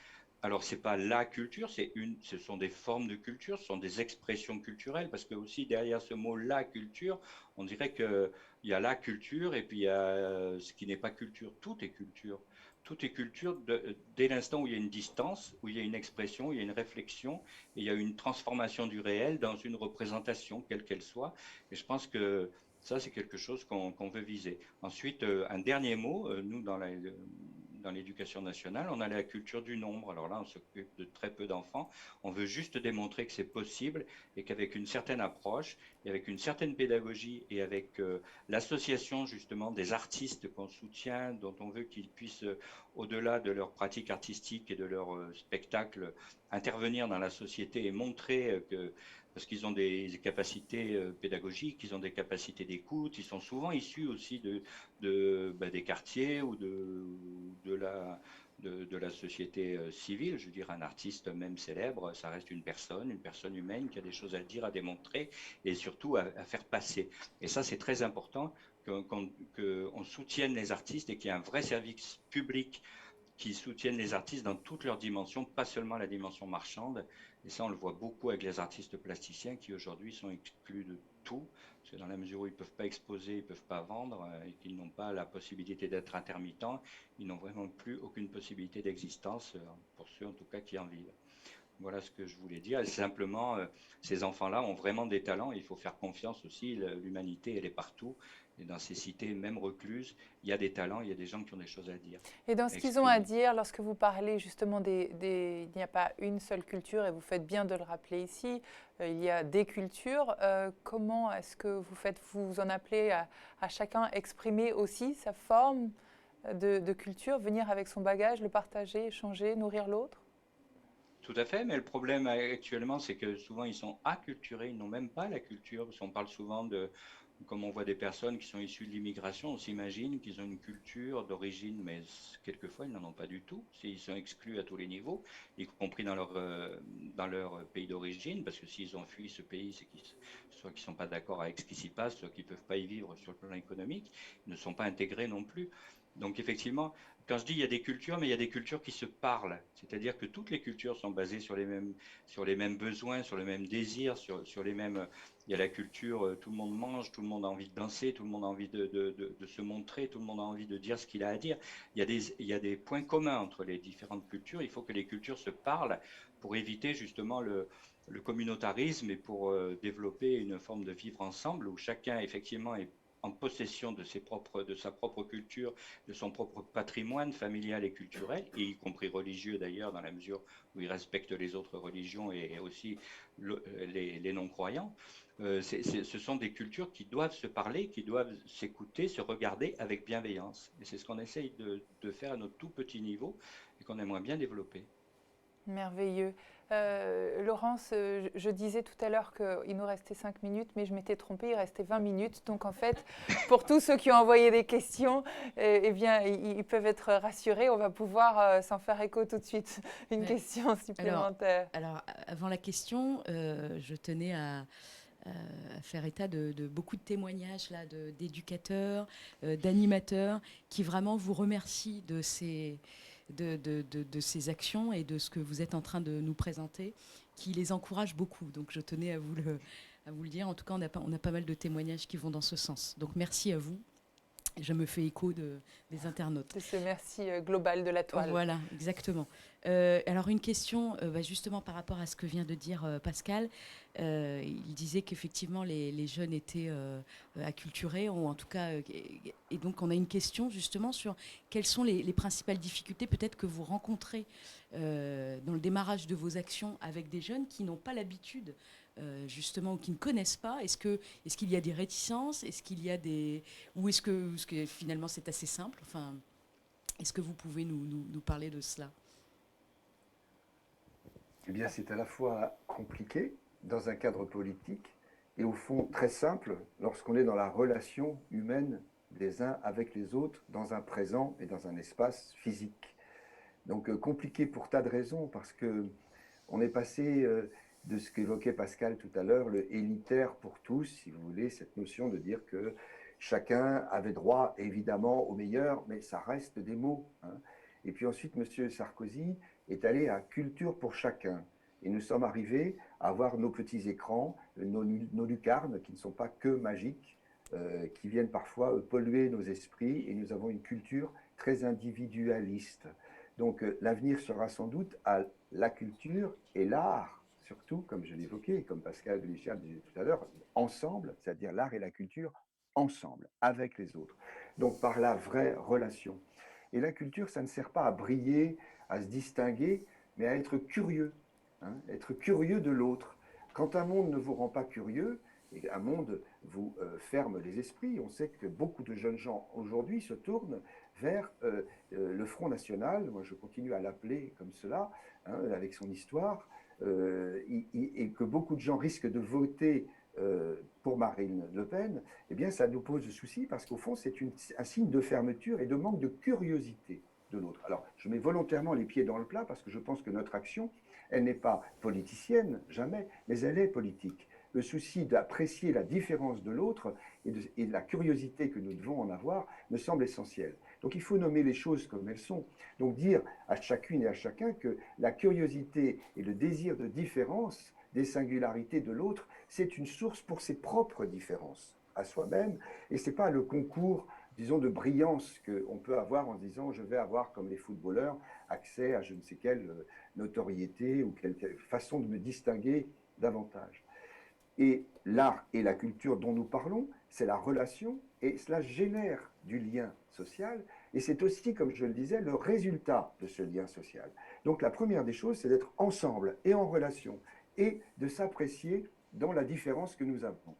Alors, c'est pas la culture, ce sont des formes de culture, ce sont des expressions culturelles, parce que aussi derrière ce mot la culture, on dirait qu'il y a la culture et puis il y a ce qui n'est pas culture. Tout est culture. Tout est culture dès l'instant où il y a une distance, où il y a une expression, où il y a une réflexion, et il y a une transformation du réel dans une représentation, quelle qu'elle soit. Et je pense que ça, c'est quelque chose qu'on veut viser. Ensuite, un dernier mot, nous, dans l'éducation nationale, on a la culture du nombre. Alors là, on s'occupe de très peu d'enfants. On veut juste démontrer que c'est possible et qu'avec une certaine approche, et avec une certaine pédagogie et avec l'association justement des artistes qu'on soutient, dont on veut qu'ils puissent, au-delà de leur pratique artistique et de leur spectacle, intervenir dans la société et montrer que parce qu'ils ont des capacités pédagogiques, ils ont des capacités d'écoute, ils sont souvent issus aussi des quartiers ou de la société civile. Je veux dire, un artiste même célèbre, ça reste une personne humaine qui a des choses à dire, à démontrer et surtout à faire passer. Et ça, c'est très important qu'on soutienne les artistes et qu'il y ait un vrai service public qui soutiennent les artistes dans toutes leurs dimensions, pas seulement la dimension marchande. Et ça, on le voit beaucoup avec les artistes plasticiens qui aujourd'hui sont exclus de tout, parce que dans la mesure où ils ne peuvent pas exposer, ils ne peuvent pas vendre, et qu'ils n'ont pas la possibilité d'être intermittents, ils n'ont vraiment plus aucune possibilité d'existence, pour ceux en tout cas qui en vivent. Voilà ce que je voulais dire. Et simplement, ces enfants-là ont vraiment des talents. Il faut faire confiance aussi. L'humanité, elle est partout. Et dans ces cités, même recluses, il y a des talents, il y a des gens qui ont des choses à dire.
Et dans ce
À
qu'ils ont à
exprimer.
dire, lorsque vous parlez justement il n'y a pas une seule culture, et vous faites bien de le rappeler ici, il y a des cultures. Comment est-ce que vous en appelez à chacun exprimer aussi sa forme de culture, venir avec son bagage, le partager, échanger, nourrir l'autre?
Tout à fait, mais le problème actuellement, c'est que souvent ils sont acculturés, ils n'ont même pas la culture, parce qu'on parle souvent comme on voit des personnes qui sont issues de l'immigration, on s'imagine qu'ils ont une culture d'origine, mais quelquefois ils n'en ont pas du tout. Ils sont exclus à tous les niveaux, y compris dans leur pays d'origine, parce que s'ils ont fui ce pays, c'est soit qu'ils ne sont pas d'accord avec ce qui s'y passe, soit qu'ils ne peuvent pas y vivre sur le plan économique, ils ne sont pas intégrés non plus. Donc effectivement, quand je dis il y a des cultures, mais il y a des cultures qui se parlent. C'est-à-dire que toutes les cultures sont basées sur les mêmes besoins, sur les mêmes désirs, sur les mêmes. Il y a la culture, tout le monde mange, tout le monde a envie de danser, tout le monde a envie de se montrer, tout le monde a envie de dire ce qu'il a à dire. Il y a des points communs entre les différentes cultures. Il faut que les cultures se parlent pour éviter justement le communautarisme et pour développer une forme de vivre ensemble où chacun effectivement est en possession de sa propre culture, de son propre patrimoine familial et culturel, et y compris religieux d'ailleurs, dans la mesure où il respecte les autres religions et aussi les non-croyants. Ce sont des cultures qui doivent se parler, qui doivent s'écouter, se regarder avec bienveillance. Et c'est ce qu'on essaye de faire à notre tout petit niveau et qu'on aimerait bien développer.
Merveilleux. Laurence, je disais tout à l'heure qu'il nous restait 5 minutes, mais je m'étais trompée, il restait 20 minutes. Donc en fait, pour tous ceux qui ont envoyé des questions, eh bien, ils peuvent être rassurés. On va pouvoir s'en faire écho tout de suite. Une
Ouais.
question supplémentaire.
Alors, avant la question, je tenais à faire état de beaucoup de témoignages là, d'éducateurs, d'animateurs qui vraiment vous remercient de ces actions et de ce que vous êtes en train de nous présenter, qui les encouragent beaucoup. Donc je tenais à vous le dire. En tout cas, on a pas mal de témoignages qui vont dans ce sens. Donc merci à vous. Je me fais écho des internautes.
De ce merci global de la toile.
Voilà, exactement. Alors une question justement par rapport à ce que vient de dire Pascal. Il disait qu'effectivement les jeunes étaient acculturés, ou en tout cas, et donc on a une question justement sur quelles sont les principales difficultés peut-être que vous rencontrez dans le démarrage de vos actions avec des jeunes qui n'ont pas l'habitude justement, ou qui ne connaissent pas. Est-ce qu'il y a des réticences? Est-ce qu'il y a ou est-ce que finalement c'est assez simple? Enfin, est-ce que vous pouvez nous parler de cela?
Eh bien, c'est à la fois compliqué dans un cadre politique est au fond très simple lorsqu'on est dans la relation humaine des uns avec les autres, dans un présent et dans un espace physique. Donc compliqué pour tas de raisons, parce qu'on est passé de ce qu'évoquait Pascal tout à l'heure, le élitaire pour tous, si vous voulez, cette notion de dire que chacun avait droit évidemment au meilleur, mais ça reste des mots. Hein. Et puis ensuite, M. Sarkozy est allé à culture pour chacun. Et nous sommes arrivés à avoir nos petits écrans, nos lucarnes, qui ne sont pas que magiques, qui viennent parfois polluer nos esprits, et nous avons une culture très individualiste. Donc l'avenir sera sans doute à la culture et l'art, surtout, comme je l'évoquais, comme Pascal Guichard disait tout à l'heure, ensemble, c'est-à-dire l'art et la culture ensemble, avec les autres. Donc par la vraie relation. Et la culture, ça ne sert pas à briller, à se distinguer, mais à être curieux, hein, être curieux de l'autre. Quand un monde ne vous rend pas curieux, et un monde vous ferme les esprits, on sait que beaucoup de jeunes gens aujourd'hui se tournent vers le Front National, moi je continue à l'appeler comme cela, hein, avec son histoire, et que beaucoup de gens risquent de voter pour Marine Le Pen, eh bien ça nous pose souci parce qu'au fond c'est un signe de fermeture et de manque de curiosité de l'autre. Alors je mets volontairement les pieds dans le plat parce que je pense que notre action, elle n'est pas politicienne, jamais, mais elle est politique. Le souci d'apprécier la différence de l'autre et de la curiosité que nous devons en avoir me semble essentiel. Donc il faut nommer les choses comme elles sont. Donc dire à chacune et à chacun que la curiosité et le désir de différence des singularités de l'autre, c'est une source pour ses propres différences à soi-même, et ce n'est pas le concours, disons, de brillance qu'on peut avoir en disant je vais avoir, comme les footballeurs, accès à je ne sais quelle notoriété ou quelle façon de me distinguer davantage. Et l'art et la culture dont nous parlons, c'est la relation, et cela génère du lien social, et c'est aussi, comme je le disais, le résultat de ce lien social. Donc la première des choses, c'est d'être ensemble et en relation, et de s'apprécier dans la différence que nous avons.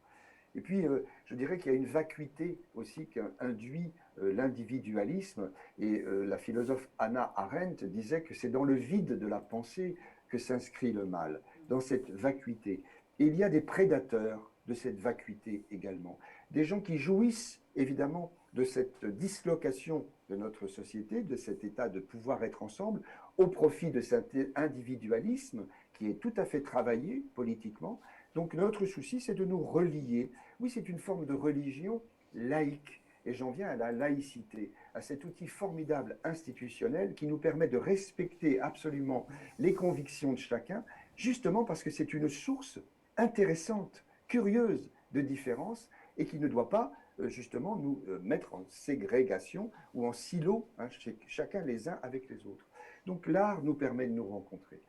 Et puis, je dirais qu'il y a une vacuité aussi qu'induit l'individualisme, et la philosophe Hannah Arendt disait que c'est dans le vide de la pensée que s'inscrit le mal, dans cette vacuité. Et il y a des prédateurs de cette vacuité également, des gens qui jouissent évidemment de cette dislocation de notre société, de cet état de pouvoir être ensemble, au profit de cet individualisme qui est tout à fait travaillé politiquement. Donc notre souci, c'est de nous relier. Oui, c'est une forme de religion laïque. Et j'en viens à la laïcité, à cet outil formidable institutionnel qui nous permet de respecter absolument les convictions de chacun, justement parce que c'est une source intéressante, curieuse de différence, et qui ne doit pas justement nous mettre en ségrégation ou en silo, hein, chacun les uns avec les autres. Donc l'art nous permet de nous rencontrer.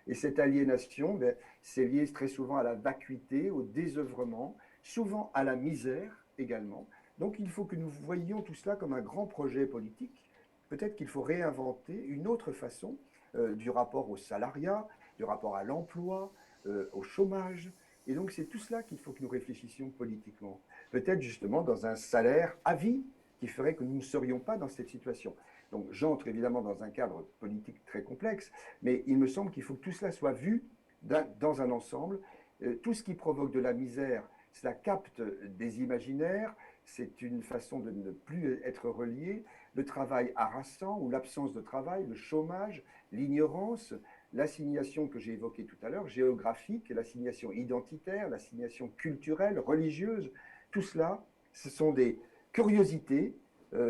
Et cette aliénation, ben, c'est lié très souvent à la vacuité, au désœuvrement, souvent à la misère également. Donc il faut que nous voyions tout cela comme un grand projet politique. Peut-être qu'il faut réinventer une autre façon du rapport au salariat, du rapport à l'emploi, au chômage. Et donc c'est tout cela qu'il faut que nous réfléchissions politiquement. Peut-être justement dans un salaire à vie qui ferait que nous ne serions pas dans cette situation. Donc j'entre évidemment dans un cadre politique très complexe, mais il me semble qu'il faut que tout cela soit vu dans un ensemble. Tout ce qui provoque de la misère, cela capte des imaginaires, c'est une façon de ne plus être relié. Le travail harassant ou l'absence de travail, le chômage, l'ignorance, l'assignation que j'ai évoquée tout à l'heure, géographique, l'assignation identitaire, l'assignation culturelle, religieuse, tout cela, ce sont des curiosités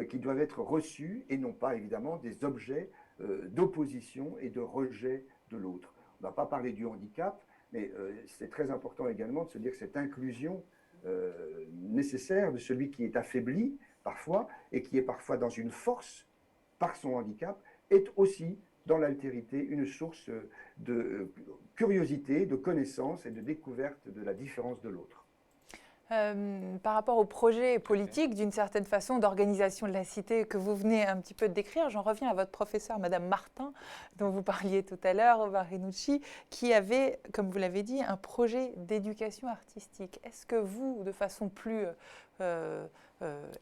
qui doivent être reçues et non pas évidemment des objets d'opposition et de rejet de l'autre. On ne va pas parler du handicap, mais c'est très important également de se dire que cette inclusion nécessaire de celui qui est affaibli parfois et qui est parfois dans une force par son handicap est aussi dans l'altérité une source de curiosité, de connaissance et de découverte de la différence de l'autre.
Par rapport au projet politique, d'une certaine façon, d'organisation de la cité que vous venez un petit peu de décrire, j'en reviens à votre professeur, Madame Martin, dont vous parliez tout à l'heure, Marinucci, qui avait, comme vous l'avez dit, un projet d'éducation artistique. Est-ce que vous, de façon plus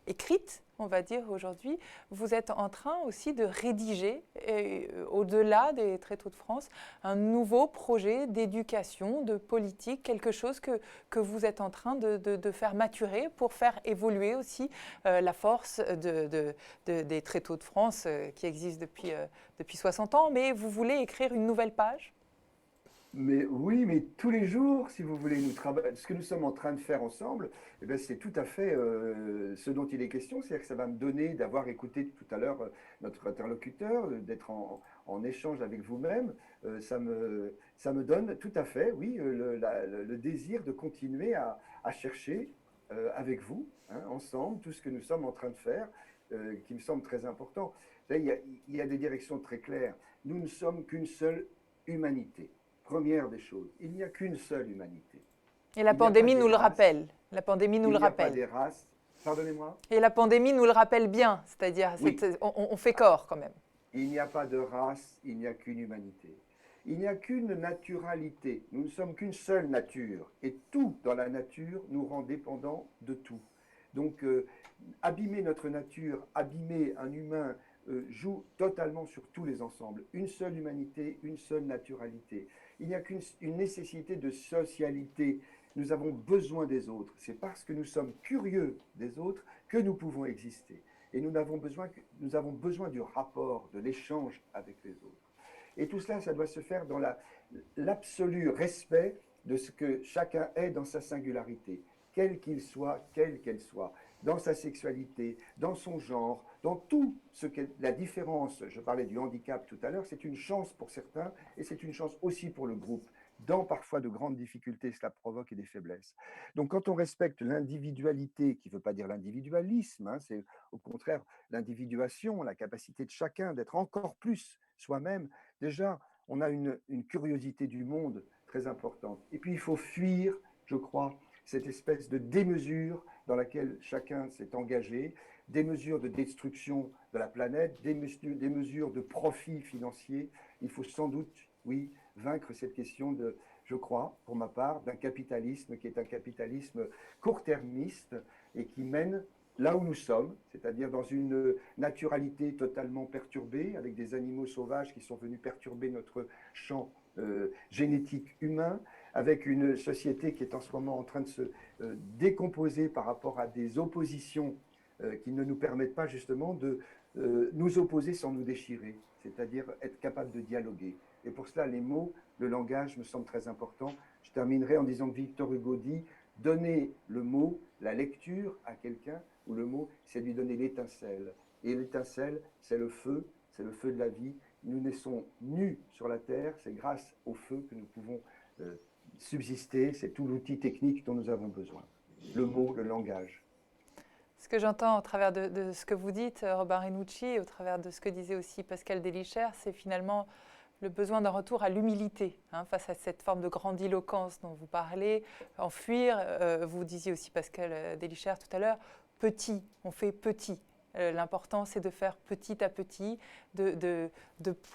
écrite, on va dire aujourd'hui, vous êtes en train aussi de rédiger, au-delà des Tréteaux de France, un nouveau projet d'éducation, de politique, quelque chose que vous êtes en train de faire maturer pour faire évoluer aussi la force des Tréteaux de France qui existent depuis 60 ans. Mais vous voulez écrire une nouvelle page?
Mais oui, mais tous les jours, si vous voulez, ce que nous sommes en train de faire ensemble, eh ben, c'est tout à fait ce dont il est question. C'est-à-dire que ça va me donner, d'avoir écouté tout à l'heure notre interlocuteur, d'être en échange avec vous-même, ça me donne tout à fait, oui, le désir de continuer à chercher avec vous, hein, ensemble, tout ce que nous sommes en train de faire, qui me semble très important. Là, il y a des directions très claires. Nous ne sommes qu'une seule humanité. Première des choses, il n'y a qu'une seule humanité.
Et la
Il n'y a pas
pandémie
des
nous le
races,
rappelle. La pandémie nous
il
le
n'y a pas
rappelle.
des races. Pardonnez-moi?
Et la pandémie nous le rappelle bien, c'est-à-dire
Oui,
on fait corps quand même.
il n'y a pas de race, il n'y a qu'une humanité. Il n'y a qu'une naturalité. Nous ne sommes qu'une seule nature. Et tout dans la nature nous rend dépendants de tout. Donc, abîmer notre nature, abîmer un humain, joue totalement sur tous les ensembles. Une seule humanité, une seule naturalité. Il n'y a qu'une nécessité de socialité. Nous avons besoin des autres. C'est parce que nous sommes curieux des autres que nous pouvons exister. Et nous avons besoin du rapport, de l'échange avec les autres. Et tout cela, ça doit se faire dans l'absolu respect de ce que chacun est dans sa singularité, quel qu'il soit, quelle qu'elle soit, dans sa sexualité, dans son genre, dans tout ce qu'est la différence. Je parlais du handicap tout à l'heure, c'est une chance pour certains et c'est une chance aussi pour le groupe. Dans parfois de grandes difficultés, cela provoque des faiblesses. Donc quand on respecte l'individualité, qui ne veut pas dire l'individualisme, hein, c'est au contraire l'individuation, la capacité de chacun d'être encore plus soi-même, déjà on a une curiosité du monde très importante. Et puis il faut fuir, je crois, cette espèce de démesure dans laquelle chacun s'est engagé, des mesures de destruction de la planète, des mesures de profit financier. Il faut sans doute, oui, vaincre cette question de, je crois, pour ma part, d'un capitalisme qui est un capitalisme court-termiste et qui mène là où nous sommes, c'est-à-dire dans une naturalité totalement perturbée, avec des animaux sauvages qui sont venus perturber notre champ génétique humain, avec une société qui est en ce moment en train de se décomposer par rapport à des oppositions qui ne nous permettent pas justement de nous opposer sans nous déchirer, c'est-à-dire être capable de dialoguer. Et pour cela, les mots, le langage me semblent très importants. Je terminerai en disant que Victor Hugo dit « donner le mot, la lecture à quelqu'un, ou le mot, c'est lui donner l'étincelle. Et l'étincelle, c'est le feu de la vie. Nous naissons nus sur la terre, c'est grâce au feu que nous pouvons subsister, c'est tout l'outil technique dont nous avons besoin. Le mot, le langage. »
Ce que j'entends au travers de ce que vous dites, Robin Renucci, au travers de ce que disait aussi Pascal Délichère, c'est finalement le besoin d'un retour à l'humilité, hein, face à cette forme de grandiloquence dont vous parlez, en fuir. Vous disiez aussi, Pascal Délichère, tout à l'heure, petit, on fait petit. L'important, c'est de faire petit à petit, de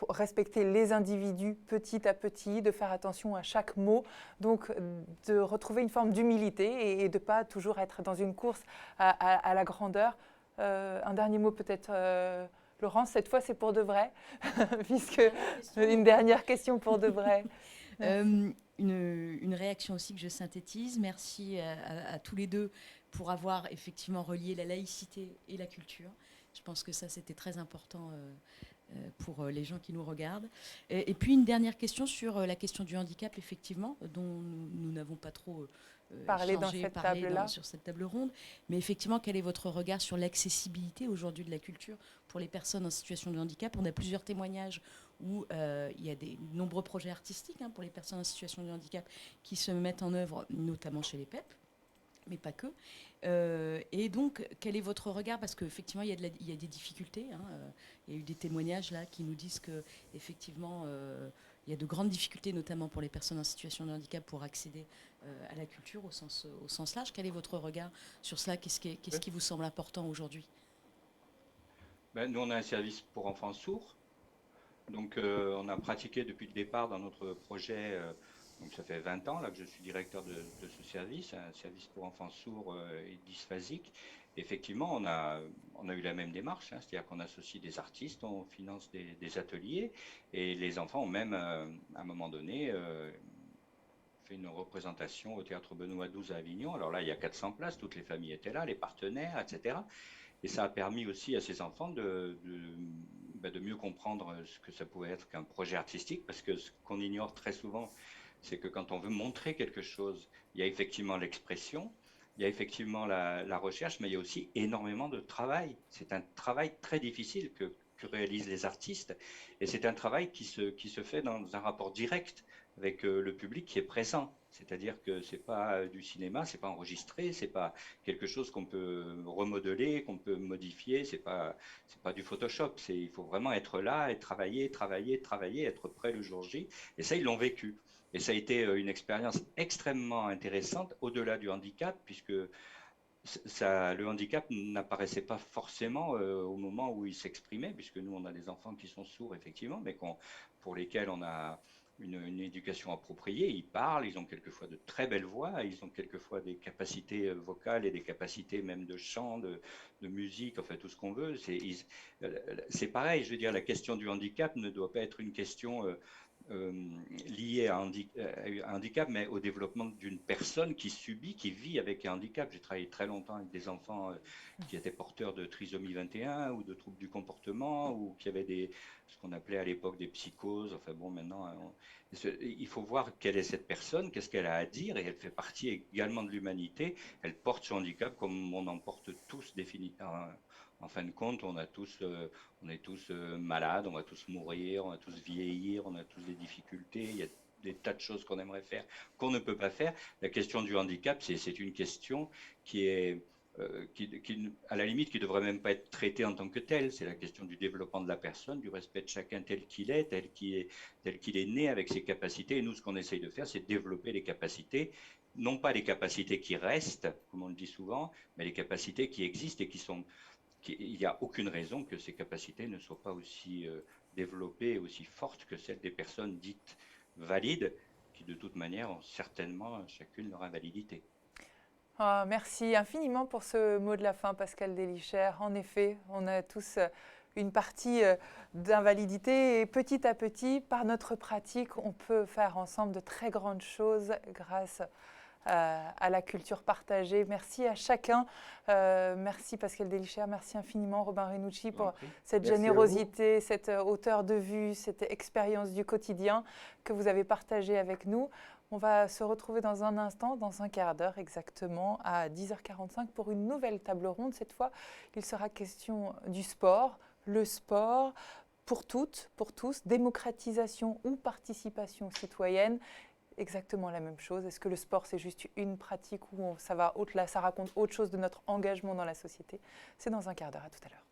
respecter les individus petit à petit, de faire attention à chaque mot, donc de retrouver une forme d'humilité et de ne pas toujours être dans une course à la grandeur. Un dernier mot peut-être, Laurence, cette fois c'est pour de vrai, puisque une dernière question pour de vrai.
Une réaction aussi que je synthétise. Merci à tous les deux pour avoir effectivement relié la laïcité et la culture. Je pense que ça, c'était très important pour les gens qui nous regardent. Et puis une dernière question sur la question du handicap, effectivement, dont nous n'avons pas trop
parlé
sur cette table ronde. Mais effectivement, quel est votre regard sur l'accessibilité aujourd'hui de la culture pour les personnes en situation de handicap? On a plusieurs témoignages où il y a des nombreux projets artistiques pour les personnes en situation de handicap qui se mettent en œuvre, notamment chez les PEP, mais pas que. Et donc, quel est votre regard? Parce qu'effectivement, il y a des difficultés. Il y a eu des témoignages là qui nous disent qu'effectivement, il y a de grandes difficultés, notamment pour les personnes en situation de handicap, pour accéder à la culture au sens large. Quel est votre regard sur cela? Qu'est-ce qui vous semble important aujourd'hui?
Nous, on a un service pour enfants sourds. Donc, on a pratiqué depuis le départ dans notre projet. Donc ça fait 20 ans là, que je suis directeur de ce service, un service pour enfants sourds et dysphasiques. Effectivement, on a eu la même démarche, hein, c'est-à-dire qu'on associe des artistes, on finance des ateliers, et les enfants ont même, à un moment donné, fait une représentation au Théâtre Benoît XII à Avignon. Alors là, il y a 400 places, toutes les familles étaient là, les partenaires, etc. Et ça a permis aussi à ces enfants de mieux comprendre ce que ça pouvait être qu'un projet artistique, parce que ce qu'on ignore très souvent, c'est que quand on veut montrer quelque chose, il y a effectivement l'expression, il y a effectivement la recherche, mais il y a aussi énormément de travail. C'est un travail très difficile que réalisent les artistes, et c'est un travail qui se fait dans un rapport direct avec le public qui est présent. C'est-à-dire que c'est pas du cinéma, c'est pas enregistré, c'est pas quelque chose qu'on peut remodeler, qu'on peut modifier, c'est pas du Photoshop. Il faut vraiment être là et travailler, travailler, travailler, être prêt le jour J. Et ça, ils l'ont vécu. Et ça a été une expérience extrêmement intéressante au-delà du handicap, puisque le handicap n'apparaissait pas forcément au moment où il s'exprimait, puisque nous, on a des enfants qui sont sourds, effectivement, mais pour lesquels on a une éducation appropriée. Ils parlent, ils ont quelquefois de très belles voix, ils ont quelquefois des capacités vocales et des capacités même de chant, de musique, enfin tout ce qu'on veut. C'est pareil, je veux dire, la question du handicap ne doit pas être une question euh, liée à un handicap, mais au développement d'une personne qui subit, qui vit avec un handicap. J'ai travaillé très longtemps avec des enfants qui étaient porteurs de trisomie 21 ou de troubles du comportement, ou qui avaient ce qu'on appelait à l'époque des psychoses. Enfin bon, maintenant, il faut voir quelle est cette personne, qu'est-ce qu'elle a à dire, et elle fait partie également de l'humanité. Elle porte son handicap comme on en porte tous définitivement. En fin de compte, on est tous malades, on va tous mourir, on va tous vieillir, on a tous des difficultés. Il y a des tas de choses qu'on aimerait faire, qu'on ne peut pas faire. La question du handicap, c'est une question qui est, à la limite, qui ne devrait même pas être traitée en tant que telle. C'est la question du développement de la personne, du respect de chacun tel qu'il est, tel qu'il est né avec ses capacités. Et nous, ce qu'on essaye de faire, c'est développer les capacités, non pas les capacités qui restent, comme on le dit souvent, mais les capacités qui existent et il n'y a aucune raison que ces capacités ne soient pas aussi développées et aussi fortes que celles des personnes dites valides, qui de toute manière ont certainement chacune leur invalidité.
Ah, merci infiniment pour ce mot de la fin, Pascal Délichère. En effet, on a tous une partie d'invalidité et petit à petit, par notre pratique, on peut faire ensemble de très grandes choses grâce à la culture partagée. Merci à chacun. Merci Pascal Délichère, merci infiniment Robin Renucci pour cette générosité, cette hauteur de vue, cette expérience du quotidien que vous avez partagée avec nous. On va se retrouver dans un instant, dans un quart d'heure exactement, à 10h45 pour une nouvelle table ronde. Cette fois, il sera question du sport, le sport pour toutes, pour tous, démocratisation ou participation citoyenne. Exactement la même chose. Est-ce que le sport, c'est juste une pratique où ça raconte autre chose de notre engagement dans la société? C'est dans un quart d'heure. À tout à l'heure.